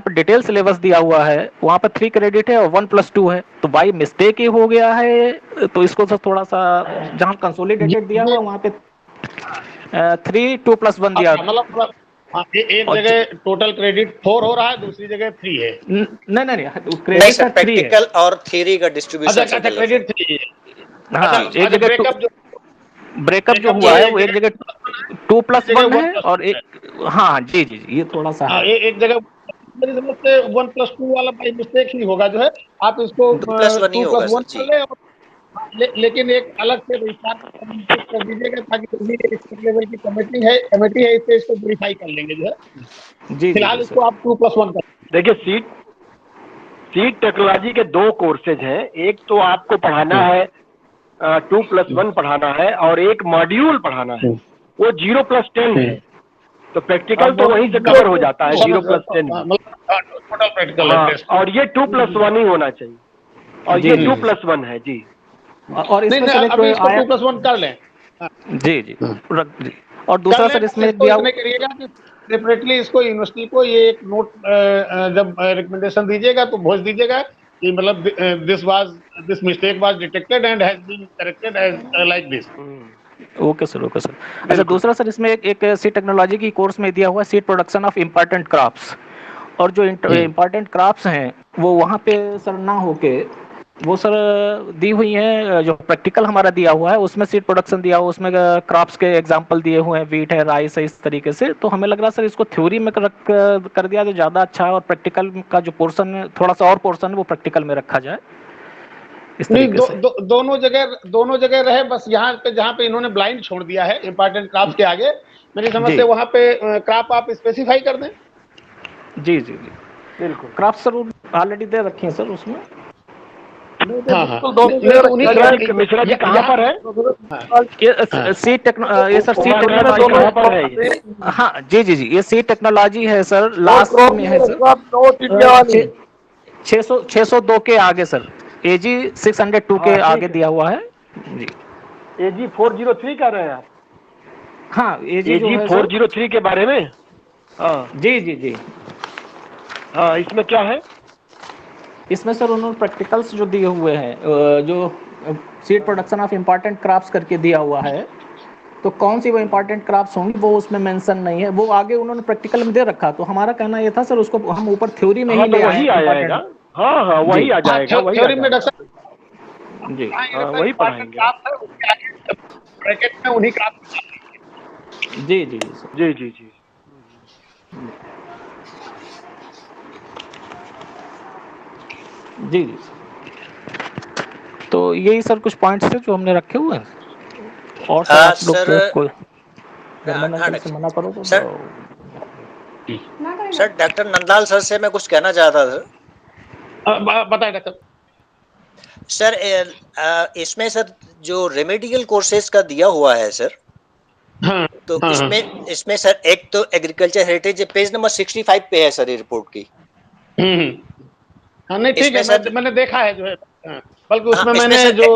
डिटेल सिलेबस दिया हुआ है वहाँ पर 3 क्रेडिट है और 1+2 है। तो बाई मिस्टेक ये हो गया है, तो इसको सर थोड़ा सा, जहाँ कंसोलिडेटेड दिया हुआ वहाँ पे 3 2+1 दिया। मतलब एक जगह टोटल क्रेडिट 4 हो रहा है, दूसरी जगह 3 है। नहीं क्रेडिट प्रैक्टिकल और थ्योरी का डिस्ट्रीब्यूशन। अच्छा क्रेडिट 3 हाँ, एक जगह ब्रेकअप जो हुआ है वो एक जगह 2+1 है और एक, हाँ जी जी जी, ये थोड़ा सा है। एक जगह मेरी समझ से 1+2 वाला बाई मिस्टेक ही होगा जो है, आप इसको 2+1 कर ले, और लेकिन एक अलग से विस्तार कर दीजिएगा ताकि स्टेट लेवल की कमेटी है इससे इसको वेरीफाई कर लेंगे जो है। जी फिलहाल इसको आप 2+1 कर। देखिए, सीड टेक्नोलॉजी के 2 कोर्सेज हैं। एक तो आपको पढ़ाना है 2+1 पढ़ाना है, और एक मॉड्यूल पढ़ाना है, वो 0+10 है। तो प्रैक्टिकल तो वहीं से कवर हो जाता है 0+10, और ये 2+1 ही होना चाहिए, और ये 2+1 है जी। और इसमें सर अभी इसको 2+1 कर लें। जी जी, और दूसरा सर इसमें दिया करिएगा कि सेपरेटली इसको यूनिवर्सिटी को ये एक नोट जब रिकमेंडेशन दीजिएगा तो भेज दीजिएगा कि मतलब this mistake was detected and has been corrected as like this. Okay sir, okay sir. अच्छा, दूसरा सर इसमें एक सीड टेक्नोलॉजी की कोर्स में दिया हुआ है seed production of important crops, और जो इम्पोर्टेंट क्रॉप्स हैं वो वहाँ पे सर ना होके वो सर दी हुई है, जो प्रैक्टिकल हमारा दिया हुआ है उसमें सीड प्रोडक्शन दिया हुआ, उसमें क्रॉप्स के एग्जांपल दिए हुए हैं, वीट है, राइस है, इस तरीके से। तो हमें लग रहा है सर इसको थ्योरी में कर दिया तो ज़्यादा अच्छा है, और प्रैक्टिकल का जो पोर्शन है, थोड़ा सा और पोर्शन है वो प्रैक्टिकल में रखा जाए इस तरीके से। दोनों जगह रहे, बस यहाँ पे जहाँ पे इन्होंने ब्लाइंड छोड़ दिया है इम्पोर्टेंट क्रॉप्स के आगे, मेरी समझ से वहाँ पे क्रॉप आप स्पेसिफाई कर दें। जी जी जी, बिल्कुल। क्रॉप सर ऑलरेडी दे रखे हैं सर उसमें। मिश्रा जी कहाँ पर है? ये सीड टेक्नोलॉजी कहाँ पर है? हाँ जी जी जी, ये सीड टेक्नोलॉजी है सर, लास्ट में है सर, 602 के आगे सर, AG 602 के आगे दिया हुआ है जी। AG 403 कर रहे हैं आप? हाँ, AG 403 के बारे में। हाँ जी जी जी, हाँ, इसमें क्या है? इसमें सर उन्होंने प्रैक्टिकल्स जो दिए हुए हैं, जो seed production of important crops करके दिया हुआ है, तो कौन सी वो इम्पोर्टेंट क्रॉप्स होंगी वो उसमें मेंशन नहीं है, वो आगे उन्होंने प्रैक्टिकल में दे रखा। तो हमारा कहना ये था सर उसको हम ऊपर थ्योरी में ही ले वही आ जाएगा। हाँ हाँ, वही आ जाएगा, थ्योरी में जी, वही पढ़ाएंगे ब्रैकेट में उन्हीं क्रॉप्स। जी जी जी जी जी। जी जी, तो यही सर कुछ पॉइंट्स थे जो हमने रखे हुए हैं। और सर आप लोग कोई से मना करो तो सर डॉक्टर नंदलाल सर से मैं कुछ कहना चाहता था। बताएं डॉक्टर सर। इसमें सर जो रेमेडियल कोर्सेज का दिया हुआ है सर, तो इसमें सर एक तो एग्रीकल्चर हेरिटेज पेज नंबर 65 पे है सर ये रिपोर्ट की। हाँ नहीं ठीक है, मैंने देखा है जो है, बल्कि उसमें मैंने जो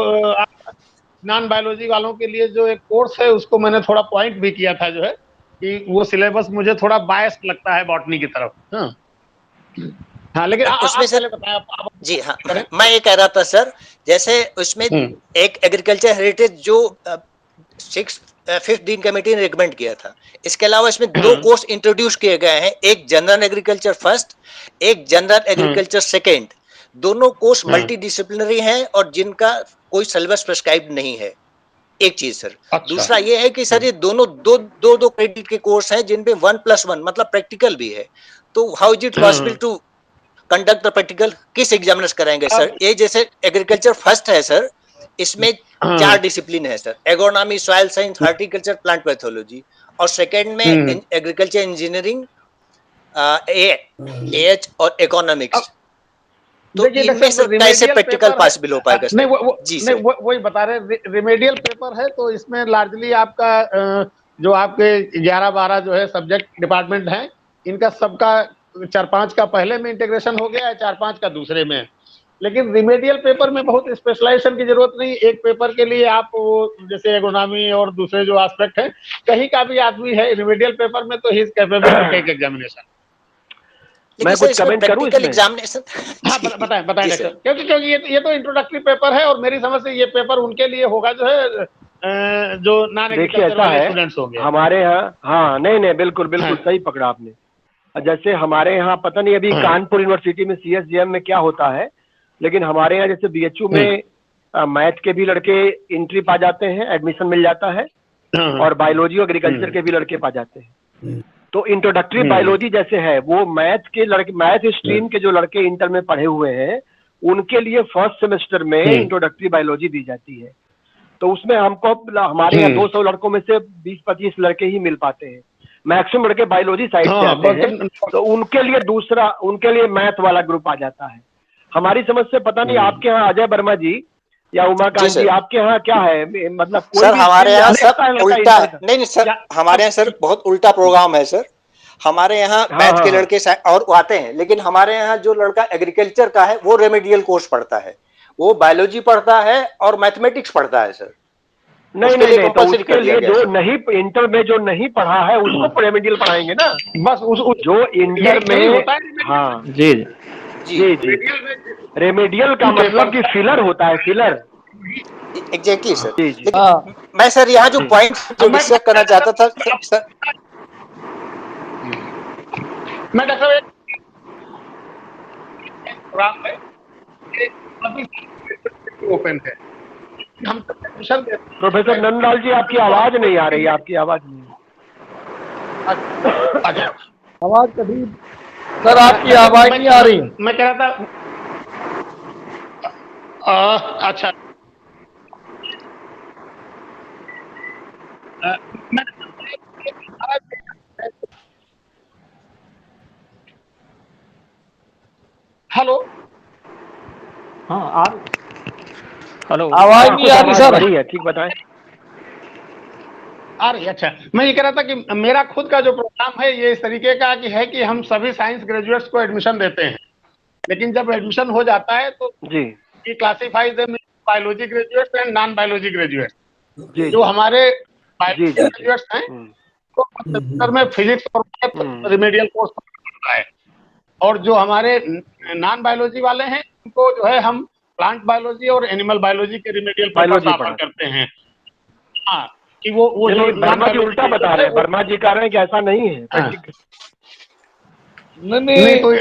नॉन बायोलॉजी वालों के लिए जो एक कोर्स है उसको मैंने थोड़ा पॉइंट भी किया था जो है, कि वो सिलेबस मुझे थोड़ा बायस लगता है बॉटनी की तरफ। हाँ लेकिन उसमें सर जी हाँ, मैं ये कह रहा था सर, जैसे उसमें एक एग्रीकल्चर हेरिटेज जो 5th डीन कमेटी ने रिकमेंड किया था, इसके अलावा इसमें 2 कोर्स इंट्रोड्यूस किए गए हैं, एक जनरल एग्रीकल्चर फर्स्ट, एक जनरल एग्रीकल्चर सेकेंड। दोनों कोर्स मल्टी डिसिप्लिनरी हैं और जिनका कोई सिलेबस प्रिस्क्राइब नहीं है, एक चीज सर। दूसरा ये है कि सर ये दोनों दो क्रेडिट के कोर्स हैं जिनपे 1+1 मतलब प्रैक्टिकल भी है। तो how is it possible to conduct the practical? किस एग्जामिनर्स कराएंगे सर? ये जैसे एग्रीकल्चर फर्स्ट है सर, इसमें 4 डिसिप्लिन है sir, agronomy, soil science, horticulture, plant pathology, और सेकेंड में एग्रीकल्चर इंजीनियरिंग, AH और इकोनॉमिक्स। तो इनमें से कैसे प्रैक्टिकल पॉसिबल हो पाएगा सर? नहीं, वही बता रहे, रिमेडियल पेपर है तो इसमें लार्जली आपका जो आपके 11-12 जो है सब्जेक्ट डिपार्टमेंट हैं, इनका सबका 4-5 का पहले में इंटीग्रेशन हो गया है, 4-5 का दूसरे में। लेकिन रिमेडियल पेपर में बहुत स्पेशलाइजेशन की जरूरत नहीं, एक पेपर के लिए आप वो जैसे एग्रोनॉमी और दूसरे जो एस्पेक्ट है, कहीं का भी आदमी है रिमेडियल पेपर में तो he is capable to take examination. मैं कुछ कमेंट करूं इसमें? एग्जामिनेशन हाँ बताएं डॉक्टर, क्योंकि ये तो इंट्रोडक्टरी पेपर है और मेरी समझ से ये पेपर उनके लिए होगा जो है जो नॉन एग्रीकल्चर वाले स्टूडेंट्स होंगे हमारे यहाँ। हाँ नहीं बिल्कुल सही पकड़ा आपने। जैसे हमारे यहाँ पता नहीं अभी कानपुर यूनिवर्सिटी में CSJM में क्या होता है, लेकिन हमारे यहाँ जैसे BHU में मैथ के भी लड़के एंट्री पा जाते हैं, एडमिशन मिल जाता है, और बायोलॉजी और एग्रीकल्चर के भी लड़के पा जाते हैं। तो इंट्रोडक्टरी बायोलॉजी जैसे है वो मैथ के लड़के, मैथ स्ट्रीम के जो लड़के इंटर में पढ़े हुए हैं उनके लिए फर्स्ट सेमेस्टर में इंट्रोडक्टरी बायोलॉजी दी जाती है। तो उसमें हमको हमारे यहाँ 200 लड़कों में से 20-25 लड़के ही मिल पाते हैं, मैक्सिमम लड़के बायोलॉजी साइड से आते हैं। तो उनके लिए दूसरा, उनके लिए मैथ वाला ग्रुप आ जाता है। हमारी समझ से पता नहीं आपके यहाँ अजय वर्मा जी या उमाकांत जी आपके यहाँ क्या है, मतलब कोई सर हमारे यहाँ सब उल्टा है। नहीं सर, हमारे यहाँ सर बहुत उल्टा प्रोग्राम है सर। हमारे यहाँ मैथ के लड़के और आते हैं, लेकिन हमारे यहाँ जो लड़का एग्रीकल्चर का है वो रेमेडियल कोर्स पढ़ता है, वो बायोलॉजी पढ़ता है और मैथमेटिक्स पढ़ता है सर। नहीं, तो उसके लिए जो नहीं इंटर में जो नहीं पढ़ा है उसको रेमेडियल पढ़ाएंगे ना, बस उस जो इंटर में होता है। हाँ जी जी जी, रेमेडियल का मतलब कि फिलर होता है, फिलर। Exactly sir. लेकिन मैं सर यहाँ जो पॉइंट जो डिस्कस करना चाहता था सर, मैं डॉक्टर ओपन है, हम प्रोफेसर नंदलाल जी आपकी आवाज नहीं आ रही, आपकी आवाज नहीं। आवाज कभी सर आपकी आवाज नहीं आ रही। मैं कह रहा था अच्छा हेलो, हाँ हेलो, आवाज नहीं आ रही सर। है, ठीक बताएं। आ रही, अच्छा। मैं ये कह रहा था कि मेरा खुद का जो प्रोग्राम है ये इस तरीके का कि है कि हम सभी साइंस ग्रेजुएट्स को एडमिशन देते हैं, लेकिन जब एडमिशन हो जाता है तो जी classifies biology graduates and non biology graduates. जो हमारे बायोलॉजी ग्रेजुएट्स हैं तो सेमेस्टर में फिजिक्स और रिमेडियल कोर्स होता है, और जो हमारे नॉन बायोलॉजी वाले हैं उनको जो है हम प्लांट बायोलॉजी और एनिमल बायोलॉजी के रिमेडियल पेपर्स ऑफर करते हैं। हाँ, कि वो वर्मा जी उल्टा बता रहे हैं, वर्मा जी कह रहे हैं कि ऐसा नहीं है। नहीं, तो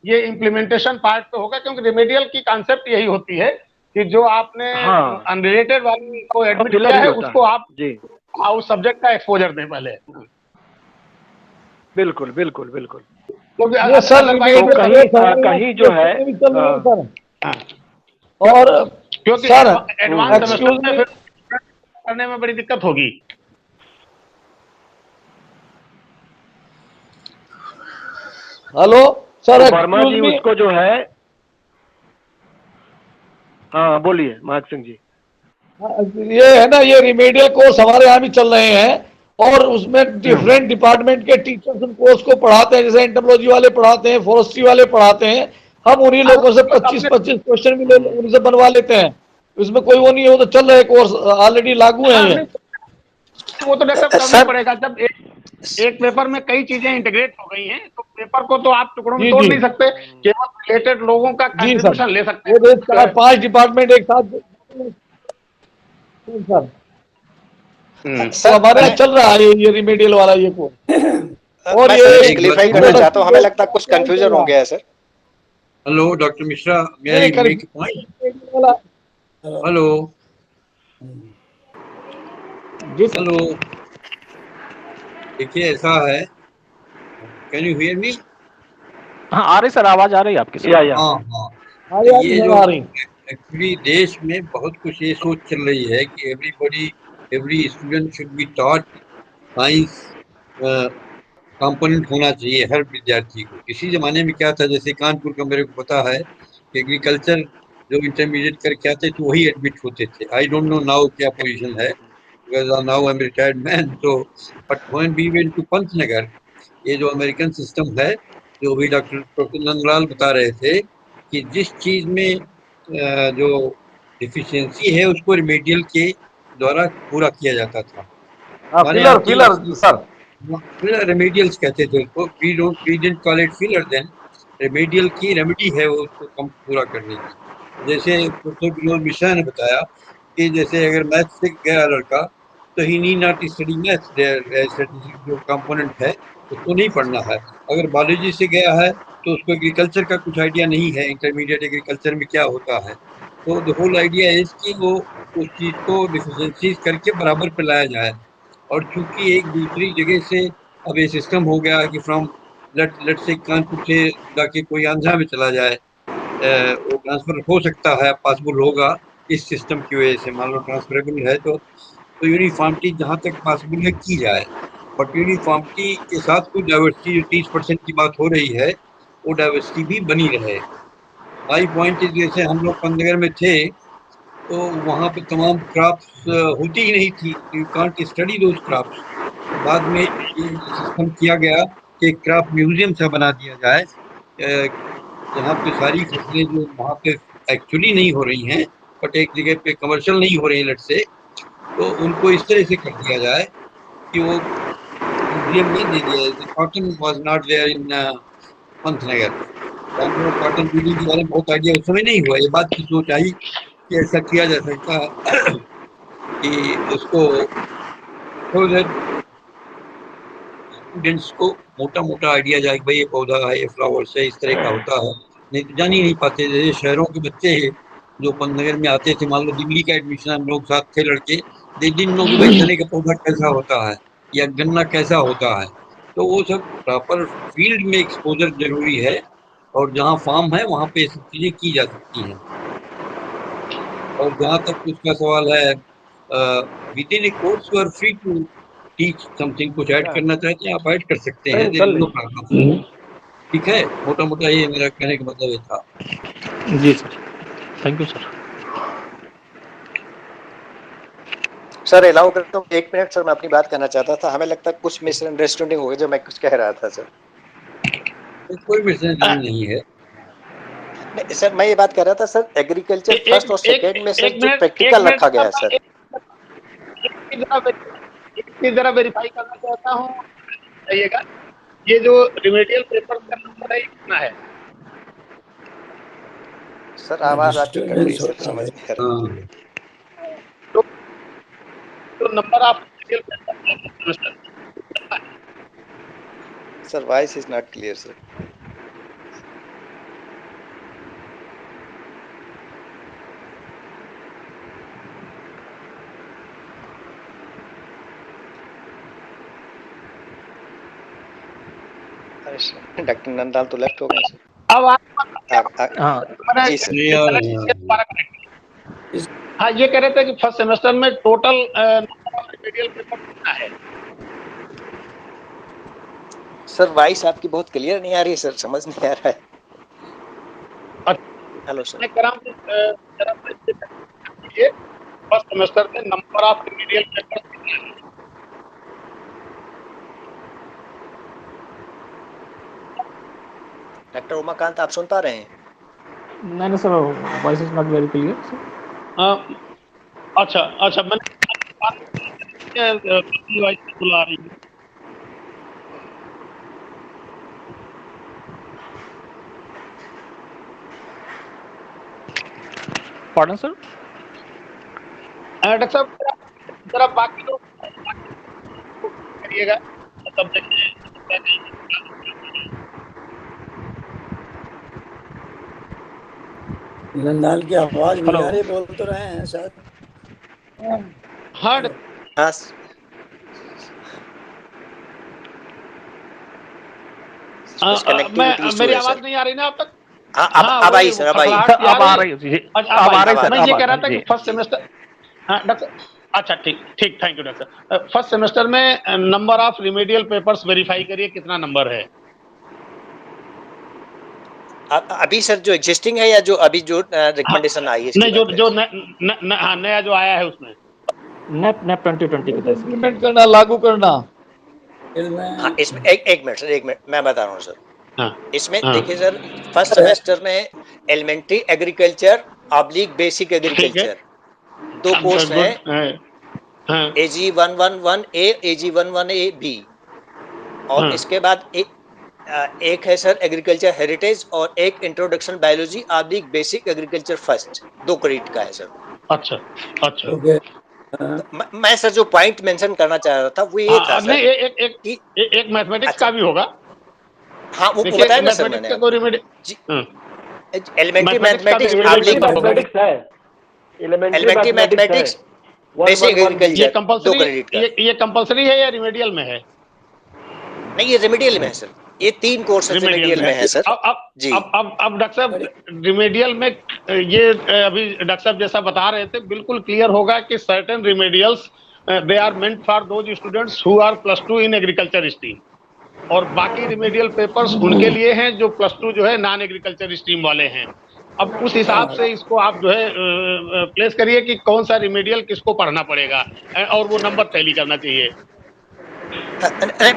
ये इम्प्लीमेंटेशन पार्ट तो होगा, क्योंकि रिमेडियल की कॉन्सेप्ट यही होती है कि जो आपने अनरिलेटेड वाले को एडमिट किया है उसको आप उस सब्जेक्ट का एक्सपोजर दें पहले। बिल्कुल बिल्कुल बिल्कुल। ये सर कहीं जो है और क्योंकि सर एडवांस सेमेस्टर करने में बड़ी दिक्कत होगी। हेलो सर, वर्मा जी उसको जो है, हाँ बोलिए महक सिंह जी। ये है ना, ये रिमेडियल कोर्स हमारे यहाँ भी चल रहे हैं और उसमें डिफरेंट डिपार्टमेंट के टीचर्स उन कोर्स को पढ़ाते हैं, जैसे एंटोमोलॉजी वाले पढ़ाते हैं, फॉरेस्ट्री वाले पढ़ाते हैं। हम उन्हीं लोगों से 25-25 क्वेश्चन भी उनसे बनवा लेते हैं। उसमें कोई वो नहीं है, वो तो चल रहे कोर्स ऑलरेडी लागू है। वो तो डेवलप करना पड़ेगा। जब एक पेपर में कई चीजें इंटीग्रेट हो गई हैं तो पेपर को तो आप टुकड़ों में तोड़ नहीं सकते, केवल रिलेटेड लोगों का कंट्रीब्यूशन ले सकते हैं। 4-5 डिपार्टमेंट एक साथ सर हमारे यहाँ चल रहा है ये रिमेडियल वाला ये कोर्स। और ये क्लियरफाई करना चाहता हूँ, हमें लगता है कुछ कंफ्यूजन हो गया है sir. Hello doctor Mishra, hello hello, देखिए ऐसा है, कैन यू हियर मी? हाँ आ रही सर, आवाज आ रही है आपकी। हाँ, ये जो एक्चुअली देश में बहुत कुछ ये सोच चल रही है कि every student should be taught science component होना चाहिए हर विद्यार्थी को। किसी जमाने में क्या था, जैसे कानपुर का मेरे को पता है कि एग्रीकल्चर जो इंटरमीडिएट करके आते तो वही एडमिट होते थे। आई डोंट नो नाउ क्या पोजीशन है, because now I'm retired man. So, but when we went to पंचनगर, ये जो अमेरिकन सिस्टम है, जो भी डॉक्टर प्रोफेसर नंदलाल बता रहे थे कि जिस चीज में जो डिफिशियंसी है उसको रिमेडियल के द्वारा पूरा किया जाता था। रेमेडियल्स कहते थे उसको। we didn't call it filler then. Remedial की रेमेडी है वो उसको कम पूरा करने की। जैसे प्रोफेसर विनोद मिश्रा ने बताया कि जैसे अगर मैथ से गया लड़का तो ही नीड नॉट स्टडी मैथ, जो कंपोनेंट है उसको नहीं पढ़ना है। अगर बायोलॉजी से गया है तो उसको एग्रीकल्चर का कुछ आइडिया नहीं है, इंटरमीडिएट एग्रीकल्चर में क्या होता है। तो द होल आइडिया इज कि वो उस चीज को डिफिशिएंसीज करके बराबर पे लाया जाए। और चूंकि एक दूसरी जगह से अब ये सिस्टम हो गया कि फ्रॉम लेट से कानपुर से जाके कोई आंध्रा में चला जाए, वो ट्रांसफर हो सकता है, पॉसिबल होगा इस सिस्टम की वजह से। मान लो ट्रांसफरेबल है तो यूनिफॉर्मिटी जहां तक पॉसिबल है की जाए, बट यूनिफॉर्मिटी के साथ कुछ डाइवर्सिटी, जो 30% की बात हो रही है, वो डाइवर्सिटी भी बनी रहे। माई पॉइंट इज, जैसे हम लोग पंतनगर में थे तो वहाँ पे तमाम क्रॉप्स होती ही नहीं थी, you can't study those crops. तो बाद में ये सिस्टम किया गया कि क्रॉप म्यूजियम सा बना दिया जाए, जहाँ पे सारी फसलें जो वहाँ पे एक्चुअली नहीं हो रही हैं, बट एक जगह पे कमर्शियल नहीं हो रही लट से, तो उनको इस तरह से कर दिया जाए कि वो म्यूजियम में दे दिया जाए। Cotton was not there in Pantnagar. हम लोग कॉटन ब्रीडिंग के बारे में बहुत आइडिया उस समय नहीं हुआ। ये बात की सोच आई कि ऐसा किया जा सकता है कि उसको स्टूडेंट्स को मोटा मोटा आइडिया जाए कि भाई ये पौधा है, ये फ्लावर्स है, इस तरह का होता है। नहीं तो जान ही नहीं पाते। जैसे शहरों के बच्चे हैं जो पंतनगर में आते थे, मान लो दिल्ली का एडमिशन, हम लोग साथ थे लड़के, दे दिन नो कि भाई चने का पौधा कैसा होता है या गन्ना कैसा होता है। तो वो सब प्रॉपर फील्ड में एक्सपोजर जरूरी है, और जहाँ फार्म है वहाँ पे ये सब चीजें की जा सकती हैं। और जहाँ तक उसका सवाल है, within a course you are free to teach something. कुछ ऐड करना चाहते हैं आप ऐड कर सकते हैं, देयर इज नो प्रॉब्लम। ठीक है, मोटा मोटा ये मेरा कहने का मतलब ये था। जी sir, thank you sir. Sir allow कर तो 1 मिनट सर, मैं अपनी बात करना चाहता था। हमें लगता है कुछ मिसअंडरस्टैंडिंग हो गई जो मैं कुछ कह रहा था सर। कोई मिसअंडरस्टैंडिंग नहीं है। नहीं सर, मैं ये बात कर रहा था सर, एग्रीकल्चर फर्स्ट और सेकंड में सर जो एक प्रैक्टिकल मिनट रखा गया है सर। जरा वेरीफाई करना चाहता हूँ, बताइएगा ये जो रिमेडियल पेपर का नंबर है कितना है? सर आवाज आपकी कट रही सर, समझ नहीं आ रहा। तो number of remedial paper sir voice is not clear sir. Doctor Nandlal तो लेफ्ट हो गए सर। अब जी सर। हाँ, ये कह रहे थे कि फर्स्ट सेमेस्टर में टोटल रिमेडियल पेपर कितना है? सर वॉइस आपकी बहुत क्लियर नहीं आ रही है सर, समझ नहीं आ रहा है। Hello sir. मैं कह रहा हूँ फर्स्ट सेमेस्टर में नंबर ऑफ रिमेडियल पेपर कितना है? डॉक्टर उमाकांत आप सुन पा रहे हैं? नहीं sir, voice is not very clear sir. अच्छा मैंने बुला रही हूँ। Pardon sir. डॉक्टर साहब जरा बाकी लोग करिएगा नंदाल की आवाज नहीं आ रही, बोल तो रहे हैं शायद। हाँ मेरी आवाज नहीं आ रही ना अब तक? अब आई सर, अब आई। अब आ रही है। मैं ये कह रहा था कि फर्स्ट सेमेस्टर, हाँ डॉक्टर, अच्छा ठीक thank you doctor. First semester में number of remedial papers verify करिए कितना नंबर है अभी सर, जो एग्जिस्टिंग है या जो अभी जो रिकमेंडेशन आई है? नहीं, जो नया जो आया है उसमें नेप 2020 के तहत इम्प्लीमेंट करना, लागू करना। हाँ, इसमें एक मिनट सर, 1 मिनट मैं बता रहा हूँ सर। इसमें देखिए सर, फर्स्ट सेमेस्टर में elementary agriculture oblique basic agriculture 2 course हैं, AG 111A, AG 111AB, और इसके बाद एक है सर एग्रीकल्चर हेरिटेज, और एक introduction biology oblique basic agriculture first, 2 credit का है सर। अच्छा तो मैं सर जो पॉइंट मेंशन करना चाह रहा था वो ये था सर, नहीं एक मैथमेटिक्स का भी होगा। हाँ वो बताया ना सर मैंने। एलिमेंट्री मैथमेटिक्स ऑब्लिक मैथमेटिक्स है एलिमेंट्री मैथमेटिक्स, बेसिक ये एग्रीकल्चर 2 कंपलसरी क्रेडिट का। ये कंपलसरी है या रिमेडियल में है? नहीं, ये रिमेडियल में है सर, ये 3 कोर्सेज रिमेडियल में है सर। जी अब डॉक्टर साहब रिमेडियल में ये अभी डॉक्टर साहब जैसा बता रहे थे बिल्कुल क्लियर होगा कि certain remedials they are meant for those students who are +2 in agriculture stream, और बाकी रिमेडियल पेपर्स उनके लिए हैं जो +2 जो है नॉन एग्रीकल्चर स्ट्रीम वाले हैं। अब उस हिसाब से इसको आप जो है प्लेस करिए कि कौन सा रिमेडियल किसको पढ़ना पड़ेगा और वो नंबर टैली करना चाहिए।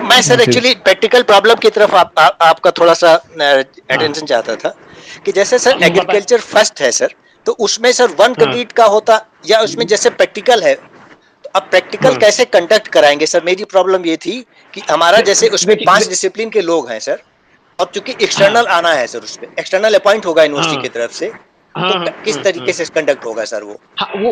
मैं सर एक्चुअली प्रैक्टिकल प्रॉब्लम की तरफ आपका थोड़ा सा अटेंशन चाहता था कि जैसे सर एग्रीकल्चर फर्स्ट है सर, तो उसमें सर 1 क्रेडिट का होता, या उसमें जैसे प्रैक्टिकल है तो अब प्रैक्टिकल कैसे कंडक्ट कराएंगे सर? मेरी प्रॉब्लम ये थी कि हमारा जैसे उसमें 5 डिसिप्लिन के लोग हैं सर, और चूंकि एक्सटर्नल आना है सर, उसमें एक्सटर्नल अपॉइंट होगा यूनिवर्सिटी की तरफ से, तो किस तरीके से कंडक्ट होगा सर वो?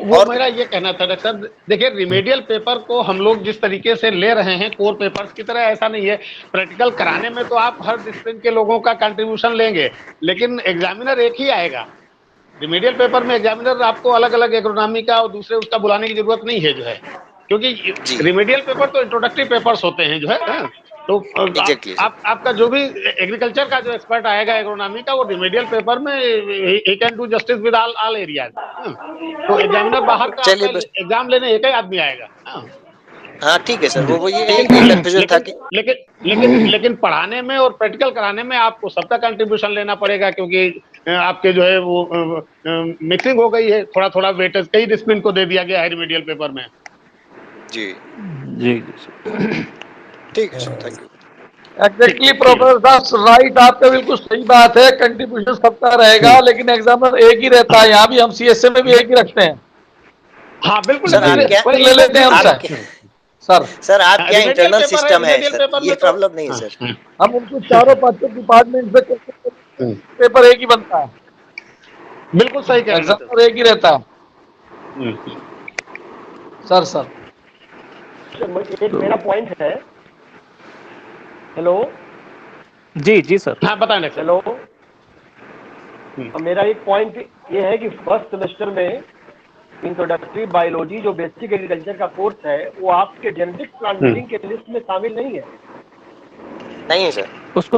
वो मेरा ये कहना था डॉक्टर साहब, देखिए रिमेडियल पेपर को हम लोग जिस तरीके से ले रहे हैं कोर पेपर्स की तरह ऐसा नहीं है। प्रैक्टिकल कराने में तो आप हर डिसिप्लिन के लोगों का कंट्रीब्यूशन लेंगे, लेकिन एग्जामिनर एक ही आएगा। रिमेडियल पेपर में एग्जामिनर आपको अलग अलग एग्रोनॉमी का और दूसरे उसका बुलाने की जरूरत नहीं है जो है, क्योंकि रिमेडियल पेपर तो इंट्रोडक्टरी पेपर्स होते हैं जो है। तो आपका जो भी एग्रीकल्चर का जो एक्सपर्ट आएगा एग्रोनॉमी का, वो रिमेडियल पेपर में he can do justice with all areas. तो एग्जामिनर बाहर का एग्जाम लेने एक ही आदमी आएगा। हाँ ठीक है सर, वो ये कंफ्यूजन था कि लेकिन पढ़ाने में और प्रैक्टिकल कराने में आपको सबका कंट्रीब्यूशन लेना पड़ेगा, क्योंकि आपके जो है वो मिक्सिंग हो गई है, थोड़ा थोड़ा वेटेज कई डिसिप्लिन को दे दिया गया है रिमेडियल पेपर में। जी जी ठीक है sir, thank you. Exactly professor right, आपका बिल्कुल सही बात है, कंट्रीब्यूशन सबका रहेगा, लेकिन एग्जामिनर एक ही रहता है। यहाँ भी हम CSA में भी एक ही रखते हैं। हाँ बिल्कुल ले लेते हैं हम सर आप क्या इंटरनल सिस्टम है सर, ये प्रॉब्लम नहीं है सर। हम उनको चारों 5 डिपार्टमेंट से पेपर एक ही बनता है। बिल्कुल सही कह रहे हैं, एग्जामिनर एक ही रहता है सर। एक मेरा पॉइंट है। हेलो जी सर। हाँ बताएं। हेलो, मेरा एक पॉइंट ये है कि फर्स्ट सेमेस्टर में इंट्रोडक्टरी बायोलॉजी जो बेसिक एग्रीकल्चर का कोर्स है, वो आपके जेनेटिक्स प्लांट ब्रीडिंग के लिस्ट में शामिल नहीं है। नहीं है सर, उसको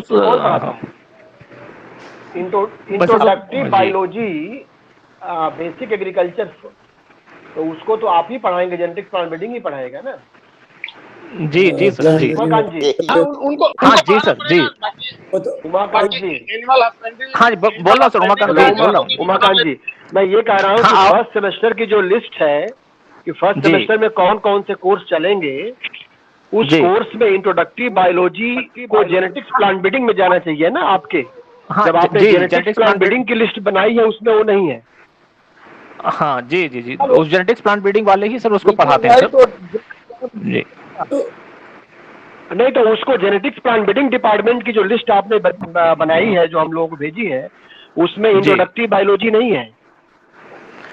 इंट्रोडक्टरी बायोलॉजी बेसिक एग्रीकल्चर, तो उसको तो आप ही पढ़ाएंगे, जेनेटिक्स प्लांट ब्रीडिंग ही पढ़ाएगा ना। जी सर जी उनको हाँ जी सर जी उमाकांत जी, हाँ बोल रहा सर, उमाकांत जी मैं ये कह रहा हूँ कि फर्स्ट सेमेस्टर की जो लिस्ट है कि फर्स्ट सेमेस्टर में कौन कौन से कोर्स चलेंगे, उस कोर्स में इंट्रोडक्टरी बायोलॉजी को जेनेटिक्स प्लांट ब्रीडिंग में जाना चाहिए ना आपके। जब आपने जेनेटिक्स प्लांट ब्रीडिंग की लिस्ट बनाई है उसमें वो नहीं है। हाँ जी उस जेनेटिक्स प्लांट ब्रीडिंग वाले ही सर उसको पढ़ाते हैं सर जी। नहीं तो उसको जेनेटिक्स प्लांट ब्रीडिंग डिपार्टमेंट की जो लिस्ट आपने बनाई है, जो हम लोगों को भेजी है, उसमें इंट्रोडक्टरी बायोलॉजी नहीं है।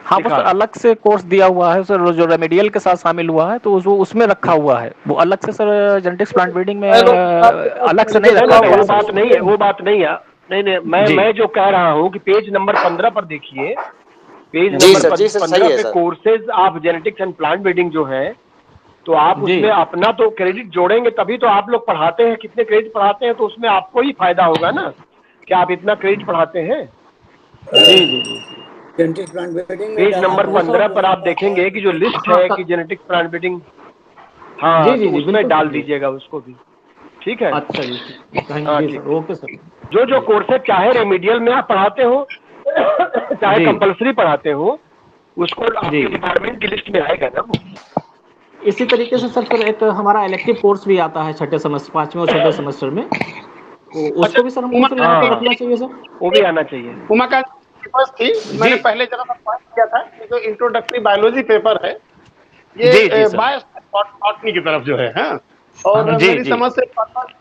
हाँ वो अलग से कोर्स दिया हुआ है सर, जो रेमेडियल के साथ शामिल हुआ है, तो उसमें रखा हुआ है। वो अलग से सर जेनेटिक्स प्लांट ब्रीडिंग में अलग से नहीं रखा हुआ। वो बात नहीं है, वो बात नहीं है। नहीं मैं जो कह रहा हूँ कि पेज नंबर 15 पर देखिए, पेज नंबर 15 पे कोर्सेज आप जेनेटिक्स एंड प्लांट ब्रीडिंग जो है, तो आप उसमें अपना तो क्रेडिट जोड़ेंगे, तभी तो आप लोग पढ़ाते हैं। कितने क्रेडिट पढ़ाते हैं तो उसमें आपको ही फायदा होगा ना कि आप इतना क्रेडिट पढ़ाते हैं। जी पेज नंबर 15 पर आप देखेंगे कि जो लिस्ट है कि जेनेटिक्स प्लांट ब्रीडिंग, हाँ जी उसमें डाल दीजिएगा उसको भी, ठीक है। अच्छा जी, ओके सर। जो कोर्सेज चाहे रेमेडियल में आप पढ़ाते हो चाहे कंपलसरी पढ़ाते हो, उसको आपके डिपार्टमेंट की लिस्ट में आएगा ना वो। इसी तरीके से सर एक हमारा इलेक्टिव कोर्स भी आता है छठे सेमेस्टर, 5वें और छठे सेमेस्टर में, तो उसको भी सर हमको रखना चाहिए सर, वो भी आना चाहिए। उमाकांत थी, मैंने पहले जगह पॉइंट किया था कि जो इंट्रोडक्टरी बायोलॉजी पेपर है ये बायस बॉटनी की तरफ जो है, हाँ। और मेरी समझ से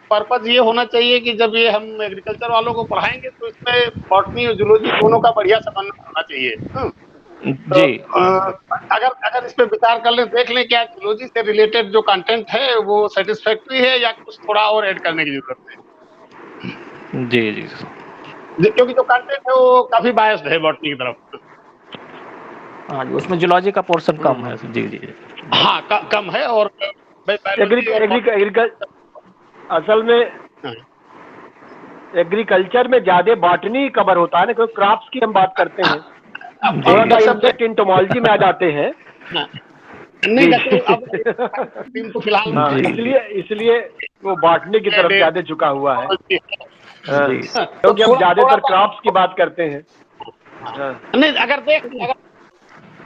पर्पज ये होना चाहिए कि जब ये हम एग्रीकल्चर वालों को पढ़ाएंगे तो इसमें बॉटनी और जूलॉजी दोनों का बढ़िया समन्वय होना चाहिए। जी अगर इस पे विचार कर लें, देख लें क्या जूलॉजी से रिलेटेड जो कंटेंट है वो सेटिस्फैक्टरी है या कुछ थोड़ा और ऐड करने की जरूरत है। जी क्योंकि जो कंटेंट है वो काफी बायस्ड है बॉटनी की तरफ। हाँ जी, उसमें जूलॉजी का पोर्शन कम है। जी जी। हाँ कम है। और असल में एग्रीकल्चर में ज्यादा बॉटनी कवर होता है ना, क्योंकि क्रॉप्स की हम बात करते हैं, थोड़ा सा इंसेक्ट एंटोमोलॉजी में आ जाते हैं। नहीं अब टीम तो फिलहाल इसलिए वो बॉटनी की तरफ ज्यादा झुका हुआ है, क्योंकि हम ज्यादातर क्रॉप्स की बात करते हैं। नहीं अगर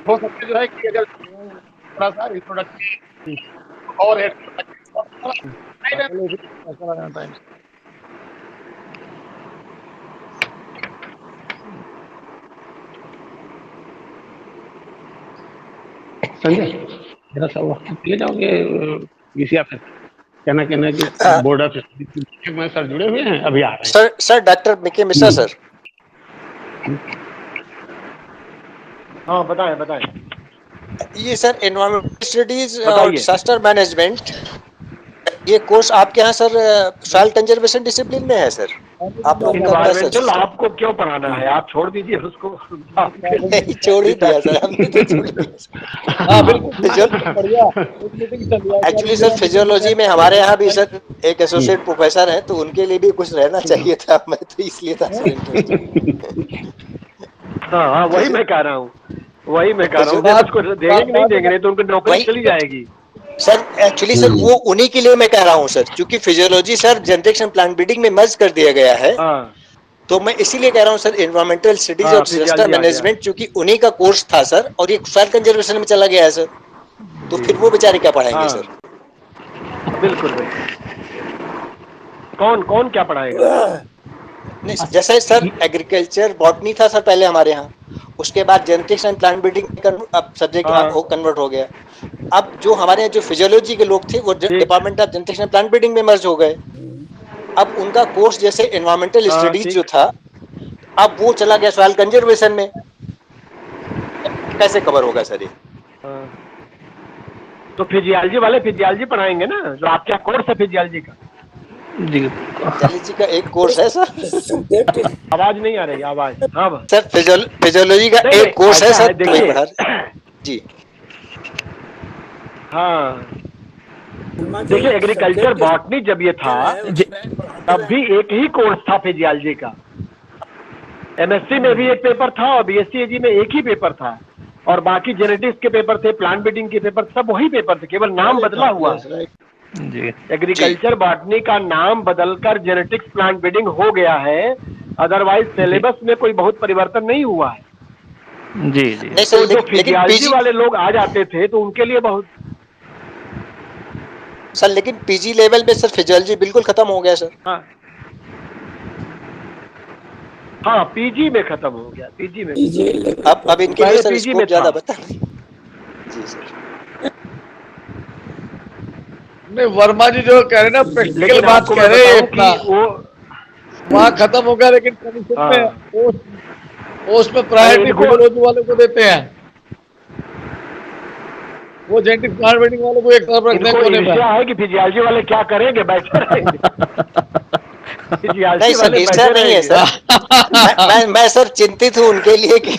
हो सकता जो है कि अगर थोड़ा सा इंट्रोडक्शन और संजय जरा सा वक्त ले जाओगे विषया से कहना कि बॉर्डर में सर जुड़े हुए हैं, अभी आ रहे हैं सर डॉक्टर मिके मिश्रा सर। हाँ बताएं। ये सर एनवायरमेंटल स्टडीज और डिजास्टर मैनेजमेंट, ये कोर्स आपके यहाँ सर सॉइल कंजर्वेशन डिसिप्लिन में है सर? आप लोग एनवायरमेंटल आपको क्यों पढ़ाना है, आप छोड़ दीजिए उसको। नहीं छोड़ ही दिया सर हमने तो छोड़ दिया। हाँ बिल्कुल। एक्चुअली सर फिजियोलॉजी में हमारे यहाँ भी सर एक एसोसिएट प्रोफेसर है, तो उनके लिए भी कुछ रहना चाहिए था, मैं तो इसलिए था सर इंटरेस्ट। हाँ वही मैं कह रहा हूँ उसको देंगे कि नहीं देंगे, तो उनको नौकरी चली जाएगी सर। एक्चुअली सर वो उन्हीं के लिए मैं कह रहा हूँ सर, क्योंकि physiology sir genetics and plant breeding में मर्ज कर दिया गया है। तो मैं इसीलिए कह रहा हूँ सर एनवायरमेंटल स्टडीज और डिजास्टर मैनेजमेंट, क्योंकि उन्हीं का कोर्स था सर, और ये सॉइल कंजर्वेशन में चला गया है सर, तो फिर वो बेचारे क्या पढ़ाएंगे सर? बिल्कुल। कौन क्या पढ़ाएगा? नहीं जैसे सर एग्रीकल्चर बॉटनी था सर पहले हमारे यहाँ, उसके बाद जेनेटिक्स एंड प्लांट ब्रीडिंग अब सब्जेक्ट वो कन्वर्ट हो गया। अब जो हमारे यहाँ जो फिजियोलॉजी के लोग थे वो department of genetics and plant breeding में मर्ज हो गए। अब उनका कोर्स जैसे एनवायरमेंटल स्टडीज जो था, अब वो चला गया सॉइल कंजर्वेशन में। कैसे कवर होगा सर ये? तो फिजियोलॉजी वाले फिजियोलॉजी पढ़ाएंगे ना, जो आपका कोर्स है फिजियोलॉजी का। जी फिजियोलॉजी का एक कोर्स है सर। आवाज नहीं आ रही, आवाज। हाँ सर फिजियोलॉजी का एक कोर्स है सर, देखिए जी। हाँ देखिए एग्रीकल्चर बॉटनी जब ये था तब भी एक ही कोर्स था फिजियोलॉजी का। एमएससी में भी एक पेपर था और बीएससी एजी में एक ही पेपर था, और बाकी जेनेटिक्स के पेपर थे, प्लांट ब्रीडिंग के पेपर, सब वही पेपर थे, केवल नाम बदला हुआ है। एग्रीकल्चर बॉटनी का नाम बदलकर जेनेटिक्स प्लांट ब्रीडिंग हो गया है, अदरवाइज सिलेबस में कोई बहुत परिवर्तन नहीं हुआ है। जी तो जो फिजियोलॉजी वाले लोग आ जाते थे तो उनके लिए बहुत सर, लेकिन पीजी लेवल में सर फिजियोलॉजी बिल्कुल खत्म हो गया सर। हाँ पीजी में खत्म हो गया, पीजी में अब इनके लिए सर स्कोप ज्यादा बता। जी सर। नहीं वर्मा जी जो कह रहे ना प्रैक्टिकल बात कह रहे हैं वो वहाँ खत्म हो गया, लेकिन कमीशन में उसमें प्रायोरिटी फिजियोलॉजी वालों को देते हैं, वो जेनेटिक्स प्लांट ब्रीडिंग वालों को एक तरफ रखने को नहीं है कि फिजियोलॉजी वाले क्या करेंगे, बैठे रहेंगे। नहीं सर ऐसा नहीं है सर। मैं सर चिंतित हूँ उनके लिए कि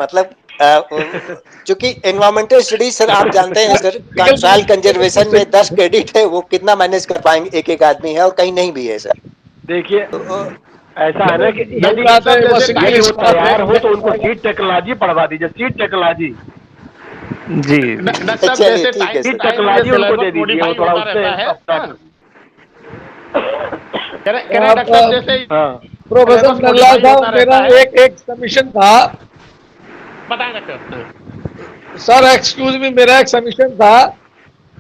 मतलब क्योंकि एनवायरमेंटल स्टडीज सर आप जानते हैं सर, सॉइल कंजर्वेशन में 10 क्रेडिट है, वो कितना मैनेज कर पाएंगे एक आदमी है, और कहीं नहीं भी है सर। देखिए ऐसा है ना कि यदि तैयार हो तो उनको सीड टेक्नोलॉजी पढ़वा दीजिए, सीड टेक्नोलॉजी। जी सीड टेक्नोलॉजी उनको दे दीजिए, थोड़ा उससे प्रोफेसर नल्ला साहब मेरा एक सबमिशन था। बताएं डॉक्टर। सर एक्सक्यूज मी, मेरा एक सबमिशन था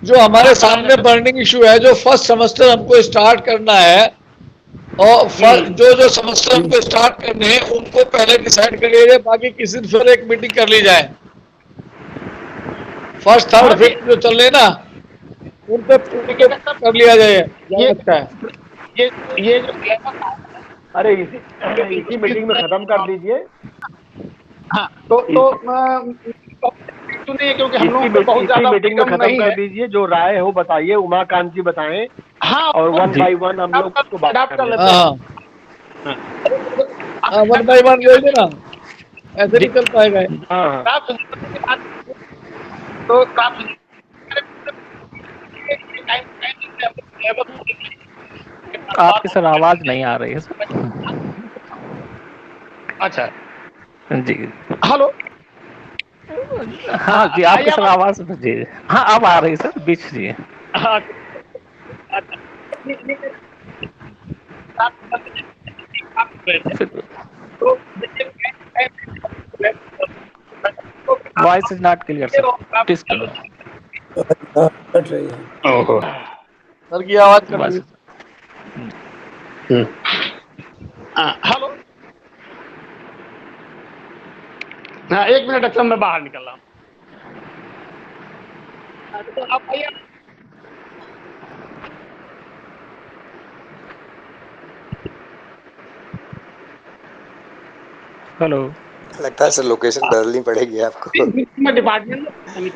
जो हमारे सामने बर्निंग इशू है, जो फर्स्ट सेमेस्टर हमको स्टार्ट करना है, और जो सेमेस्टर हमको स्टार्ट करने हैं उनको पहले डिसाइड कर लिया जाए, बाकी किसी दिन फिर एक मीटिंग कर ली जाए। फर्स्ट थर्ड फिफ्थ जो चल रहे ना उन पे कर लिया जाए। ये जो अरे इसी मीटिंग में खत्म कर दीजिए। हाँ तो सुनिए, क्योंकि हम लोग बहुत ज्यादा मीटिंग में खत्म कर दीजिए, जो राय हो बताइए, उमाकांत जी बताएं। हाँ और 1 by 1 हम लोग उसको बात कर लेते हैं। 1 by 1 ले लेना। ऐसे नहीं चल पाएगा। हाँ क्राफ्ट फिजियोलॉजी की बात तो क्राफ्ट आपकी सर आवाज नहीं आ रही है सर। अच्छा जी हेलो हाँ जी, आई आपकी सर अब आवाज जी हाँ अब आ रही है सर, बीच जी। फिर तो voice is not clear sir, please करो। कट रही है। सर की आवाज कट रही बस है। हेलो हाँ 1 मिनट अच्छा मैं बाहर निकल रहा हूँ। तो आप आइए हेलो। लगता है सर लोकेशन बदलनी पड़ेगी आपको। मैं डिपार्टमेंट में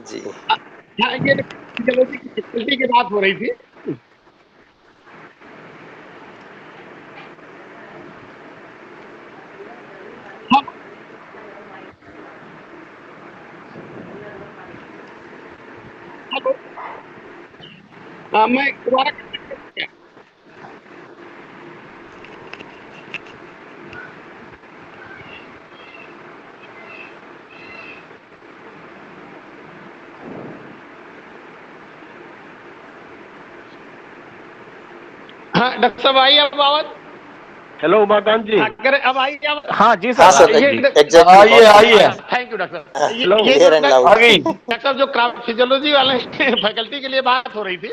जी हाँ ये फिजियोलॉजी की फैकल्टी की बात हो रही थी। मैं दोबारा हाँ डॉक्टर साहब आइए अब आवाज। हेलो उमाकांत जी। अगर अब आई अब हाँ जी हाँ सर, सर जी आइए आइए। थैंक यू डॉक्टर हाँ, ये क्लियर जो एंड लाउड। आ गई। डॉक्टर साहब जो क्राफ्ट फिजियोलॉजी वाले फैकल्टी के लिए बात हो रही थी।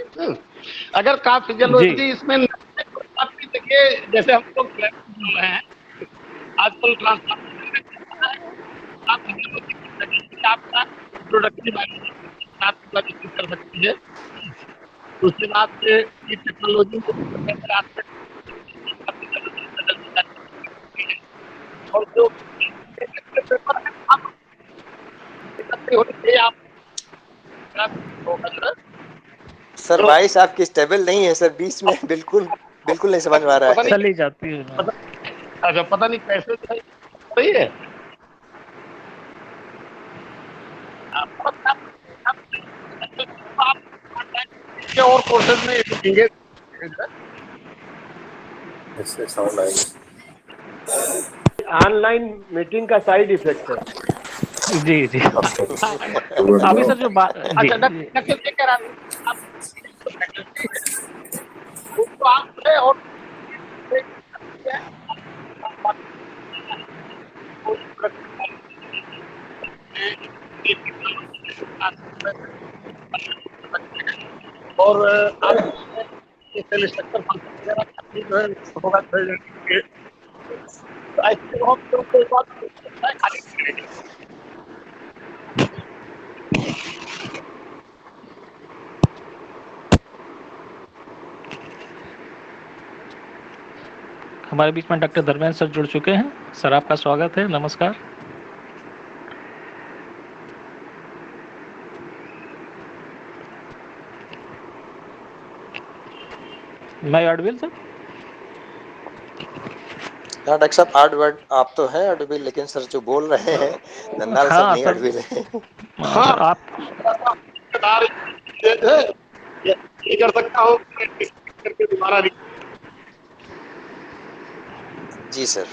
अगर क्राफ्ट जी फिजियोलॉजी इसमें आपकी देखिए जैसे हम लोग बोल रहे हैं आजकल आपका प्रोडक्टिव कर सकती है। उसके बाद से टेक्नोलॉजी और जो पेपर है आप इकट्ठे होने चाहिए आप सर वॉइस आपकी स्टेबल नहीं है सर, बीच में बिल्कुल बिल्कुल नहीं समझ में आ रहा पता है। नहीं चली जाती है। अच्छा पता नहीं कैसे सही है। और कोर्सेज में इंगेज इससे साउंड आएगा। ऑनलाइन मीटिंग का साइड इफेक्ट है। जी जी अभी सर जो बात जी अच्छा डॉक्टर ये कह रहा था आप उसको आप जो है और और आप सेल स्ट्रक्चर फंक्शन वगैरह जो है होगा खाली हमारे बीच में डॉक्टर धर्मेंद्र सर जुड़ चुके हैं। सर आपका स्वागत है, नमस्कार। मैं ऑडिबल सर? हाँ डॉक्टर साहब ऑडिबल आप तो हैं ऑडिबल, लेकिन सर जो बोल रहे हैं नंदाल सर हाँ नहीं सर, ऑडिबल है। हाँ सर आप ये कर सकता हूँ करके दोबारा जी सर।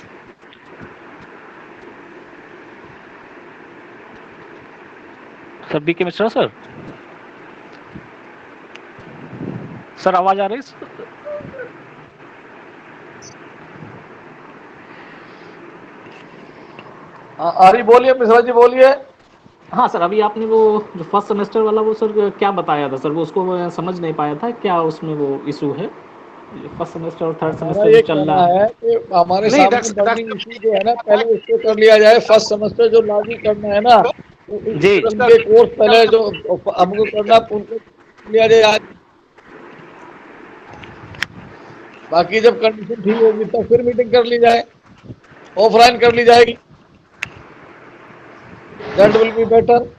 सर बी के मिश्रा सर, सर आवाज आ रही है सर? आ रही, बोलिए मिश्रा जी बोलिए। हाँ सर, अभी आपने वो जो फर्स्ट सेमेस्टर वाला वो सर क्या बताया था सर, वो उसको मैं समझ नहीं पाया था, क्या उसमें वो इशू है फर्स्ट सेमेस्टर और थर्ड हमारा सेमेस्टर जो ये चल कहना रहा है? है कि हमारे नहीं सामने बर्निंग इशू जो है ना, पहले डॉक्टर उसको कर लिया जाए। फर्स्ट सेमेस्टर जो लागू करना है ना, जी उनके कोर्स पहले जो हमको करना उनको लिया जाए। बाकी जब कंडीशन ठीक होगी तब फिर मीटिंग कर ली जाए, ऑफलाइन कर ली जाएगी। That will be better.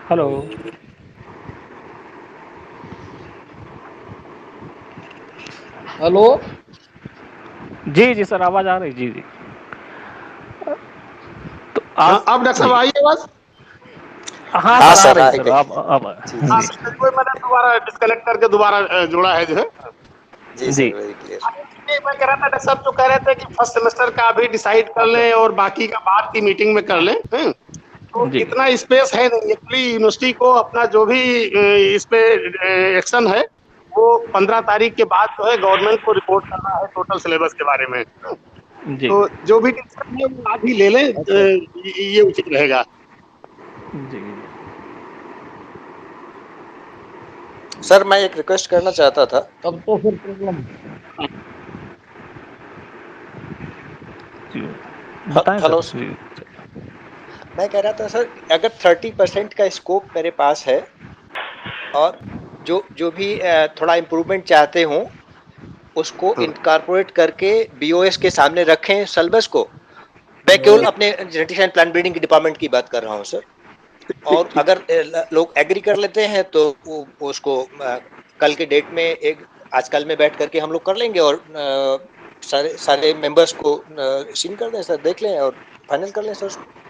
Hello. Hello. जी जी सर, आवाज आ रही। जी जी। तो आज अब डॉक्टर साहब आई आवाज? हाँ हाँ सर, आ सर, रही आ सर। गई। अब जी हाँ जी जी सर, कोई मैंने दोबारा डिस्कनेक्ट करके दोबारा जोड़ा है जो है। जी जी सर, वेरी क्लियर। ये मैं कह रहा था, डॉक्टर साहब जो कह रहे थे कि फर्स्ट सेमेस्टर का अभी डिसाइड कर लें और बाकी का बाद की मीटिंग में कर लें, तो जी इतना स्पेस है नहीं। एक्चुअली यूनिवर्सिटी को अपना जो भी इस पे एक्शन है वो 15 तारीख के बाद जो है गवर्नमेंट को रिपोर्ट करना है टोटल सिलेबस के बारे में। जी तो जो भी डिसीजन है वो आज ही ले लें, ये उचित रहेगा। जी सर, मैं एक रिक्वेस्ट करना चाहता था। तब तो फिर प्रॉब्लम। जी, बताएं हेलो, सर। जी मैं कह रहा था सर, अगर 30% का स्कोप मेरे पास है और जो जो भी थोड़ा इम्प्रूवमेंट चाहते हों उसको इनकॉर्पोरेट करके बीओएस के सामने रखें सिलेबस को। मैं केवल अपने जेनेटिक्स एंड प्लांट ब्रीडिंग के डिपार्टमेंट की बात कर रहा हूँ सर। और अगर लोग एग्री कर लेते हैं तो उसको कल के डेट में एक आजकल में बैठ करके हम लोग कर लेंगे और सारे सारे मेंबर्स को सीन कर दें सर, देख लें और फाइनल कर लें सर उसको।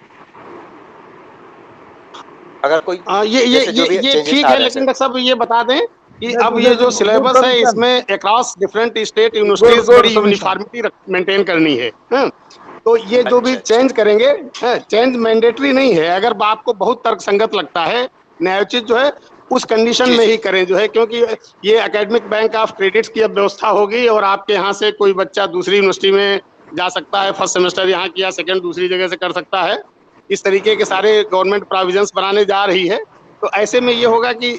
अगर कोई जैसे जो भी ये चेंजेस ठीक आ है, रहे हैं लेकिन सर। डॉक्टर साहब ये बता दें कि अब ये जो गुड सिलेबस है सजेशन। इसमें across different state good universities good बड़ी सजेशन। यूनिफॉर्मिटी मेंटेन करनी है। तो ये जो भी अच्छा अच्छा। चेंज करेंगे, चेंज मैंडेटरी नहीं है। अगर आपको बहुत तर्कसंगत लगता है, न्यायोचित जो है, उस कंडीशन जी में जी ही करें जो है, क्योंकि ये एकेडमिक बैंक ऑफ क्रेडिट्स की अब व्यवस्था होगी और आपके यहाँ से कोई बच्चा दूसरी यूनिवर्सिटी में जा सकता है, फर्स्ट सेमेस्टर यहाँ किया, सेकंड दूसरी जगह से कर सकता है। इस तरीके के सारे गवर्नमेंट प्रोविजंस बनाने जा रही है। तो ऐसे में ये होगा कि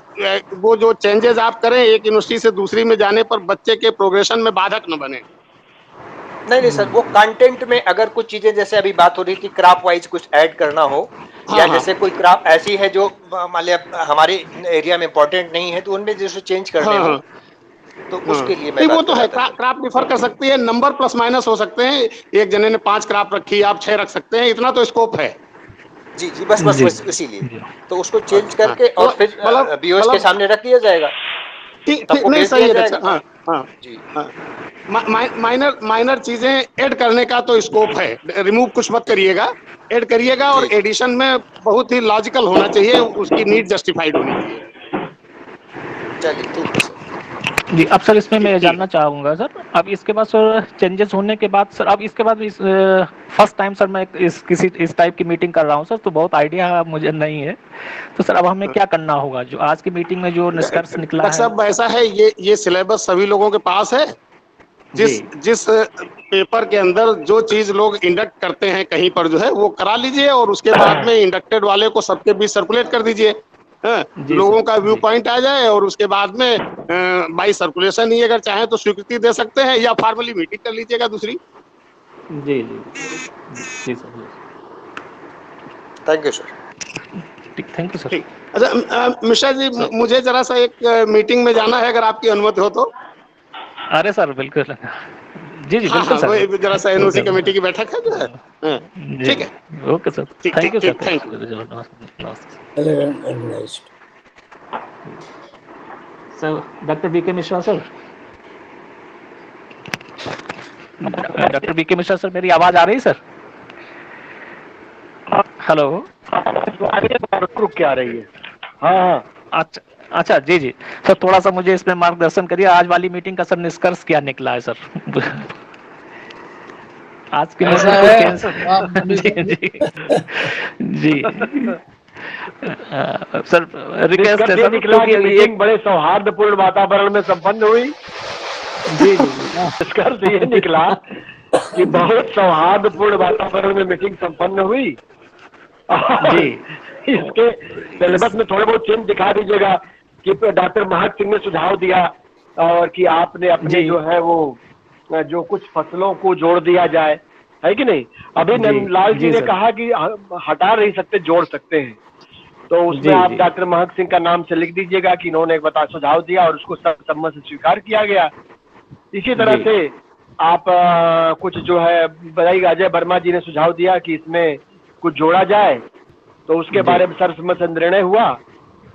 वो जो चेंजेस आप करें एक यूनिवर्सिटी से दूसरी में जाने पर बच्चे के प्रोग्रेशन में बाधक न बने। नहीं सर, वो कंटेंट में अगर कुछ चीजें जैसे अभी बात हो रही थी क्रॉप वाइज कुछ ऐड करना हो, या हाँ हाँ जैसे कोई क्रॉप ऐसी है जो मान लिया हमारे एरिया में इंपॉर्टेंट नहीं है तो उनमें जैसे चेंज करने हाँ हो, हाँ तो हाँ। उसके लिए मैं नहीं, वो बात तो कर है, रहा था सर। क्राप डिफर कर सकती है, नंबर प्लस माइनस हो सकते हैं। एक जने ने 5 क्राप रखी, आप 6 रख सकते हैं, इतना तो स्कोप है। जी जी, बस बस जी बस इसीलिए जी तो उसको चेंज हाँ, करके और फिर मतलब बीओएस के मतलब सामने रख दिया जाएगा, ठीक ठीक, सबको नहीं भेज दिया सही है जाएगा। डॉक्टर। हाँ हाँ जी हाँ। माइनर माइनर चीजें ऐड करने का तो स्कोप है, रिमूव कुछ मत जी करिएगा, ऐड करिएगा। और जी जी, एडिशन में बहुत ही लॉजिकल होना चाहिए, उसकी नीड जस्टिफाइड होनी चाहिए। चलिए ठीक है सर। जी। अब सर इसमें मैं ठीक ये ठीक। जानना चाहूँगा सर, अब इसके बाद सर चेंजेस होने के बाद सर, अब इसके बाद इस फर्स्ट टाइम सर मैं इस टाइप की मीटिंग कर रहा हूँ सर, तो बहुत आइडिया मुझे नहीं है। तो सर अब हमें क्या करना होगा, जो आज की मीटिंग में जो निष्कर्ष निकला डॉक्टर है? साहब ऐसा है, ये सिलेबस सभी लोगों के पास है। जी जिस जिस पेपर के अंदर जो चीज लोग इंडक्ट करते हैं कहीं पर जो है वो करा लीजिए, और उसके बाद में इंडक्टेड वाले को सबके बीच सर्कुलेट कर दीजिए। हाँ, जी लोगों सर। का व्यू जी पॉइंट आ जाए, और उसके बाद में बाई सर्कुलेशन ही अगर चाहे तो स्वीकृति दे सकते हैं, या फॉर्मली मीटिंग कर लीजिएगा दूसरी। जी जी जी सर। Thank you sir. ठीक, थैंक यू सर। ठीक। अच्छा मिश्रा जी, सर मुझे जरा सा एक मीटिंग में जाना है, अगर आपकी अनुमति हो तो। अरे सर बिल्कुल। जी जी हाँ बिल्कुल हाँ, सर। वो जरा सा एनओसी ओके कमेटी की बैठक है जो है। हाँ, जी ठीक है। ओके सर, ठीक थैंक ठीक यू सर। ठीक, थैंक यू। नमस्ते organized. सर। डॉक्टर बी के मिश्रा सर, डॉक्टर बी के मिश्रा सर, मेरी आवाज आ रही सर? हेलो। रुक के आ रही है। हाँ हाँ। अच्छा अच्छा। जी जी सर, थोड़ा सा मुझे इसमें मार्गदर्शन करिए, आज वाली मीटिंग का सर निष्कर्ष क्या निकला है सर? आज की ऐसा मीटिंग को है चेंज। जी जी जी सर, रिक्वेस्ट है निष्कर्ष ये सर, निकला क्योंकि कि अभी मीटिंग बड़े सौहार्दपूर्ण वातावरण में संपन्न हुई। जी जी निष्कर्ष ये निकला कि बहुत सौहार्दपूर्ण वातावरण में मीटिंग संपन्न हुई। और जी इसके सिलेबस में थोड़े बहुत चेंज दिखा दीजिएगा कि डॉक्टर महक सिंह ने सुझाव दिया, और कि आपने अपने जी जो है वो जो कुछ फसलों को जोड़ दिया जाए, है कि नहीं। अभी जी नंदलाल जी जी ने सर। कहा कि हटा नहीं सकते, जोड़ सकते हैं। तो उसमें जी आप जी डॉक्टर महक सिंह का नाम से लिख दीजिएगा कि इन्होंने एक सुझाव दिया और उसको सर्वसम्मत से स्वीकार किया गया। इसी तरह जी से आप कुछ जो है बताइएगा, अजय वर्मा जी ने सुझाव दिया कि इसमें कुछ जोड़ा जाए, तो उसके बारे में सर्वसम्मत से निर्णय हुआ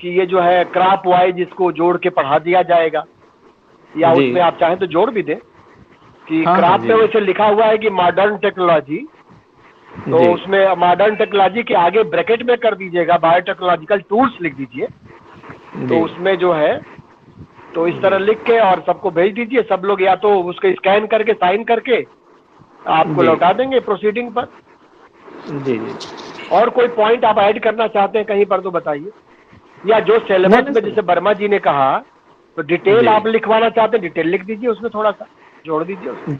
कि ये जो है क्रॉप वाइज इसको जोड़ के पढ़ा दिया जाएगा, या उसमें आप चाहें तो जोड़ भी दें कि क्रॉप में वैसे लिखा हुआ है कि मॉडर्न टेक्नोलॉजी, तो उसमें मॉडर्न टेक्नोलॉजी के आगे ब्रैकेट में कर दीजिएगा बायोटेक्नोलॉजिकल टूल्स लिख दीजिए, तो उसमें जो है तो इस तरह लिख के और सबको भेज दीजिए। सब लोग या तो उसको स्कैन करके साइन करके आपको लौटा देंगे प्रोसीडिंग पर। जी। और कोई पॉइंट आप ऐड करना चाहते हैं कहीं पर तो बताइए, या जो सिलेबस में जैसे वर्मा जी ने कहा तो डिटेल आप लिखवाना चाहते हैं डिटेल लिख दीजिए, उसमें थोड़ा सा जोड़ दीजिए उसमें।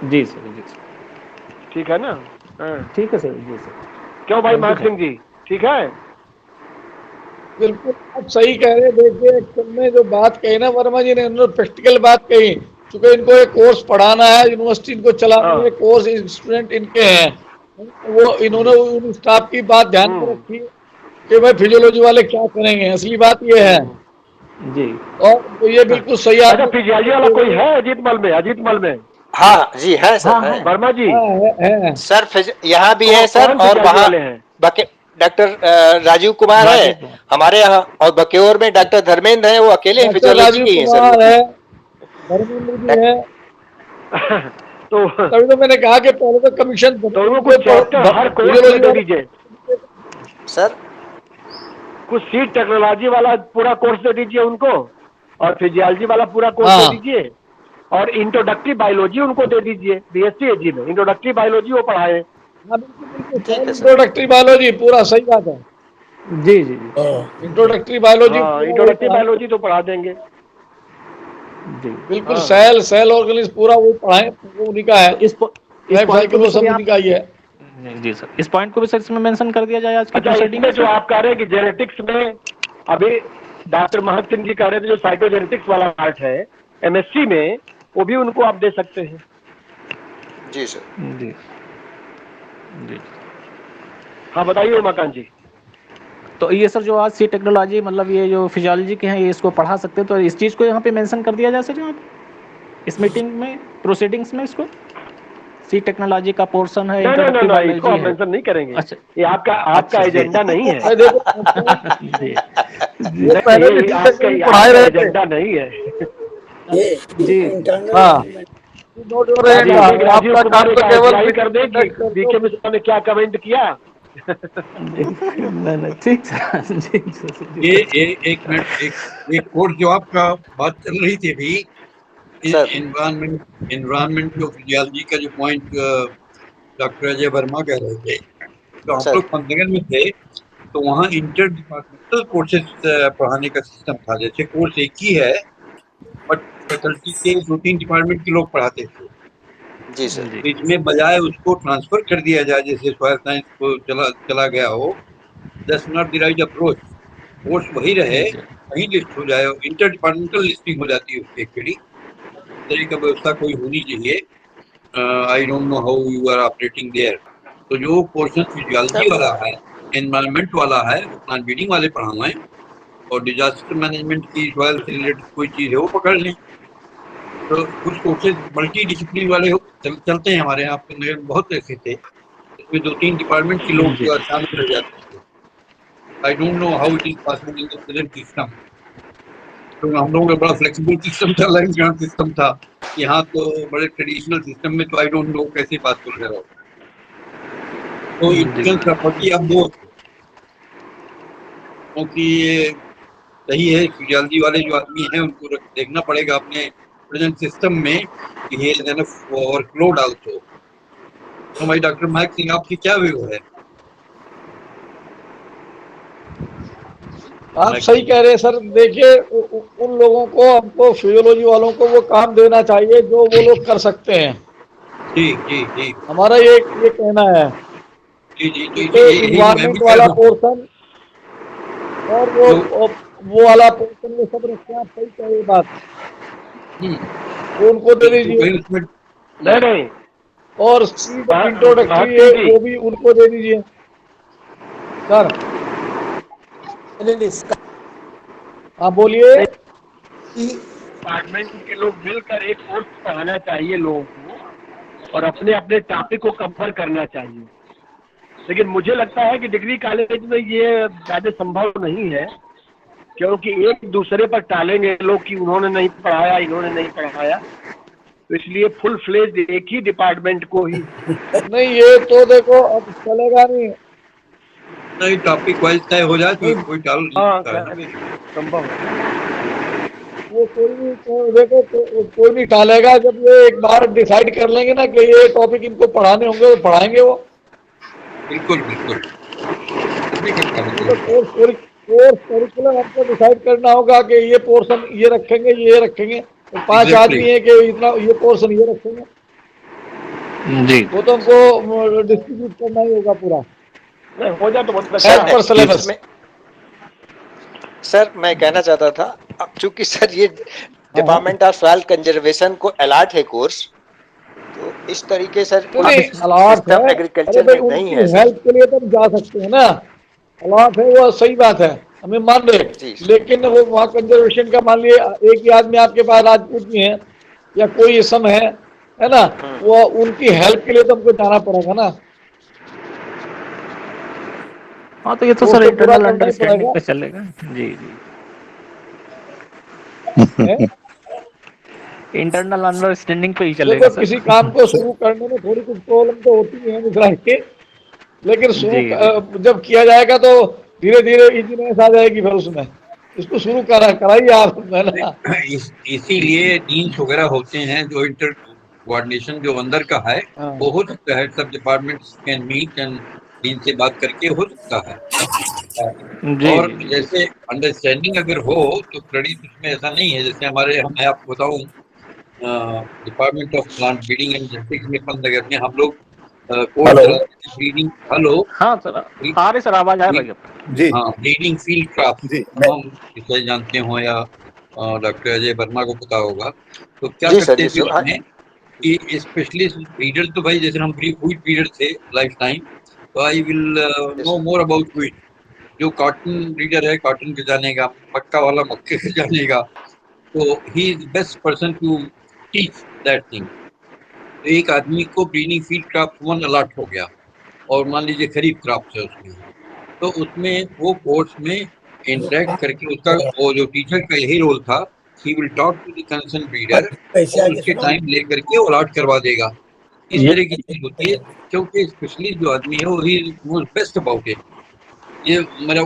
जी सर। ठीक है ना? ठीक है सर। जी सर। क्यों भाई महक सिंह जी, ठीक है? बिल्कुल आप सही कह रहे हैं। देखिए एक्चुअल में जो बात कही ना वर्मा जी ने, उन्होंने प्रैक्टिकल बात कही, क्योंकि इनको एक कोर्स पढ़ाना है, यूनिवर्सिटी इनको चलाना है, कोर्स स्टूडेंट इनके हैं, वो इन्होंने उन स्टाफ की बात ध्यान में रखी कि भाई फिजियोलॉजी वाले क्या करेंगे, असली बात ये है जी। और तो ये बिल्कुल सही है। अच्छा फिजियोलॉजी वाला कोई है अजीत मल में? हाँ जी है सर, है वर्मा जी है। सर यहाँ भी है सर, और वहाँ डॉक्टर राजीव कुमार है हमारे यहाँ, और बकेओर में डॉक्टर धर्मेंद्र है, वो अकेले फिजियोलॉजी के ही है सर। धर्मेंद्र जी है। तो तभी तो मैंने कहा कि पहले तो कमीशन तो कुछ चैप्टर हर कोर्स में दे दीजिए सर, कुछ सीट टेक्नोलॉजी वाला पूरा कोर्स दे दीजिए उनको, और फिजियोलॉजी वाला पूरा कोर्स दे दीजिए, और इंट्रोडक्टरी बायोलॉजी उनको दे दीजिए बीएससी एजी में, इंट्रोडक्टरी बायोलॉजी वो पढ़ाए। इंट्रोडक्टरी बायोलॉजी पूरा सही बात है। जी। इंट्रोडक्टरी बायोलॉजी तो पढ़ा देंगे बिल्कुल। सेल ऑर्गेनिज्म पूरा वो पढ़ाए, वो उन्हीं का है। इस पॉइंट को सब उन्हीं का ही है। जी सर, इस पॉइंट को भी सर इसमें मेंशन कर दिया जाए आज की प्रोसीडिंग में। जो आप कह रहे हैं कि जेनेटिक्स में अभी डॉक्टर महक सिंह जी कह रहे थे जो साइटोजेनेटिक्स वाला पार्ट है एमएससी में, वो भी उनको आप दे सकते हैं। जी सर। जी। हाँ बताइए उमाकांत जी। तो ये सर जो आज सी टेक्नोलॉजी मतलब ये जो फिजियोलॉजी के हैं ये इसको पढ़ा सकते हैं, तो इस चीज़ को यहाँ पे मेंशन कर दिया जाए सर यहाँ पे इस मीटिंग में प्रोसीडिंग्स में, इसको सी टेक्नोलॉजी का पोर्शन है। नहीं, इसको हम मेंशन नहीं करेंगे। अच्छा, ये आपका एजेंडा नहीं है। आपका एजेंडा नहीं है जी। कर दे कि बीके मिश्रा ने क्या कमेंट किया। ठीक ये एक मिनट, एक कोर्स जो आपका बात चल रही थी अभी, एनवायरमेंट ऑफ फिजियोलॉजी का जो पॉइंट डॉक्टर अजय वर्मा कह रहे थे, तो हम लोग पंतनगर में थे तो वहाँ इंटर डिपार्टमेंटल कोर्सेज पढ़ाने का सिस्टम था। जैसे कोर्स एक ही है बट फैकल्टी के 2-3 डिपार्टमेंट के लोग पढ़ाते थे। जी सर। तो इसमें बजाय उसको ट्रांसफर कर दिया जाए, जैसे सॉइल साइंस को चला गया हो, that's not the right approach. Course वही रहे, वही लिस्ट हो जाए, इंटर डिपार्टमेंटल लिस्टिंग हो जाती है उसकी एक्चुअली। तरीके का व्यवस्था कोई होनी चाहिए। I don't know how you are operating there. तो जो पोर्शन फिजियोलॉजी वाला है, एनवायरमेंट वाला है, वो प्लांट ब्रीडिंग वाले पढ़ाएं, और डिजास्टर मैनेजमेंट की सॉइल से रिलेटेड कोई चीज़ है वो पकड़ लें। तो कुछ कोर्सेज मल्टी डिसिप्लिन वाले चलते हैं हमारे यहाँ पे, बहुत ऐसे थे इसमें 2-3 डिपार्टमेंट के लोग शामिल हो जाते थे। आई don't know how it is possible in the present system. तो हम लोगों का बड़ा फ्लेक्सिबल सिस्टम था, लाइन ग्रांट सिस्टम था। यहाँ तो बड़े ट्रेडिशनल सिस्टम में तो आई डोंट नो कैसे पॉसिबल है। तो इनकम प्रॉपर्टी अब वो, क्योंकि ये सही है फिजियोलॉजी वाले जो आदमी हैं उनको देखना पड़ेगा अपने प्रेजेंट सिस्टम में कि he is enough workload also. तो भाई डॉक्टर महक सिंह आपकी क्या व्यू है? आप सही कह रहे हैं सर। देखिए उन लोगों को, हमको फिजियोलॉजी वालों को वो काम देना चाहिए जो वो लोग कर सकते हैं। जी। हमारा ये कहना है। जी। इन्वायरमेंट वाला पोर्शन और वो वाला पोर्शन में सब रखते हैं। आप सही कह रहे बात, उनको दे दीजिए। नहीं और इंट्रोडक्टरी है वो भी उनको दे दीजिए सर। हाँ बोलिए। डिपार्टमेंट के लोग मिलकर एक कोर्स पढ़ाना चाहिए लोगों को, और अपने अपने टॉपिक को कवर करना चाहिए। लेकिन मुझे लगता है कि डिग्री कॉलेज में ये ज़्यादा संभव नहीं है, क्योंकि एक दूसरे पर टालेंगे लोग कि उन्होंने नहीं पढ़ाया, इन्होंने नहीं पढ़ाया, तो इसलिए फुल फ्लेज एक ही डिपार्टमेंट को ही नहीं, ये तो देखो अब चलेगा नहीं। नहीं, टॉपिक वाइज तय हो जाए तो कोई टाल नहीं सकता है। संभव वो देखो कोई नहीं टालेगा। जब ये एक बार डिसाइड कर लेंगे ना कि ये टॉपिक इनको पढ़ाने होंगे तो पढ़ाएंगे वो। बिल्कुल बिल्कुल। कोर्स करिकुलम आपको डिसाइड करना होगा कि ये पोर्शन ये रखेंगे, तो 5 आदमी है कि इतना ये पोर्शन ये रखेंगे जी, वो तो हमको डिस्ट्रीब्यूट करना ही होगा पूरा। नहीं हो जाए तो बहुत अच्छा सिलेबस में। सर मैं कहना चाहता था, अब चूंकि सर ये डिपार्टमेंट ऑफ सॉइल कंजर्वेशन को अलॉट है कोर्स, तो इस तरीके सर अलॉट है, एग्रीकल्चर में नहीं है। हेल्प के लिए तो हम जा सकते हैं ना, अलॉट है वो सही बात है, हमें मान रहे, लेकिन वो वहाँ कंजर्वेशन का मान लिए एक ही आदमी आपके पास राजपूत भी है या कोई इसम है ना, वो उनकी हेल्प के लिए तो हमको जाना पड़ेगा ना। हाँ तो ये तो सर इंटरनल अंडरस्टैंडिंग पे चलेगा। जी जी, इंटरनल अंडरस्टैंडिंग पे ही चलेगा सर। किसी काम को शुरू करने में थोड़ी कुछ प्रॉब्लम तो होती है मिश्रा के, लेकिन शुरू जब किया जाएगा तो धीरे धीरे इजीनेस आ जाएगी फिर उसमें। इसको शुरू कराइए आप, है ना। इसीलिए डीन्स वगैरह होते हैं जो इंटर कोऑर्डिनेशन जो अंदर का है वो हो सकता है, सब departments can meet and dean से बात करके हो सकता है। और जैसे अंडरस्टैंडिंग अगर हो तो क्रेडिट उसमें ऐसा नहीं है, जैसे हमारे मैं आपको बताऊं department of plant breeding and genetics में पंतनगर में हम लोग ब्रीडिंग हाँ सर आ रही सर, आवाज आ रही है जी। हाँ, ब्रीडिंग फील्ड क्राफ्ट हम इसे जानते हो या डॉक्टर अजय वर्मा को पता होगा, तो क्या करते थे उसमें कि स्पेशलिस्ट ब्रीडर, तो भाई जैसे हम व्हीट ब्रीडर थे लाइफ टाइम, तो I will know more about wheat. जो कॉटन ब्रीडर है कॉटन के जानेगा, मक्का वाला मक्के के जानेगा, तो he is best person to teach that thing. तो एक आदमी को ब्रीडिंग फील्ड क्राफ्ट 1 अलॉट हो गया, और मान लीजिए खरीफ क्रॉप है उसमें, तो उसमें वो कोर्स में इंटरेक्ट करके उसका वो जो टीचर का यही रोल था, he will talk to the concern breeder और उसके टाइम लेकर के वो अलॉट करवा देगा। इस तरह की चीज होती है, क्योंकि स्पेशली जो आदमी है वो ही बेस्ट अबाउट इट। ये मेरा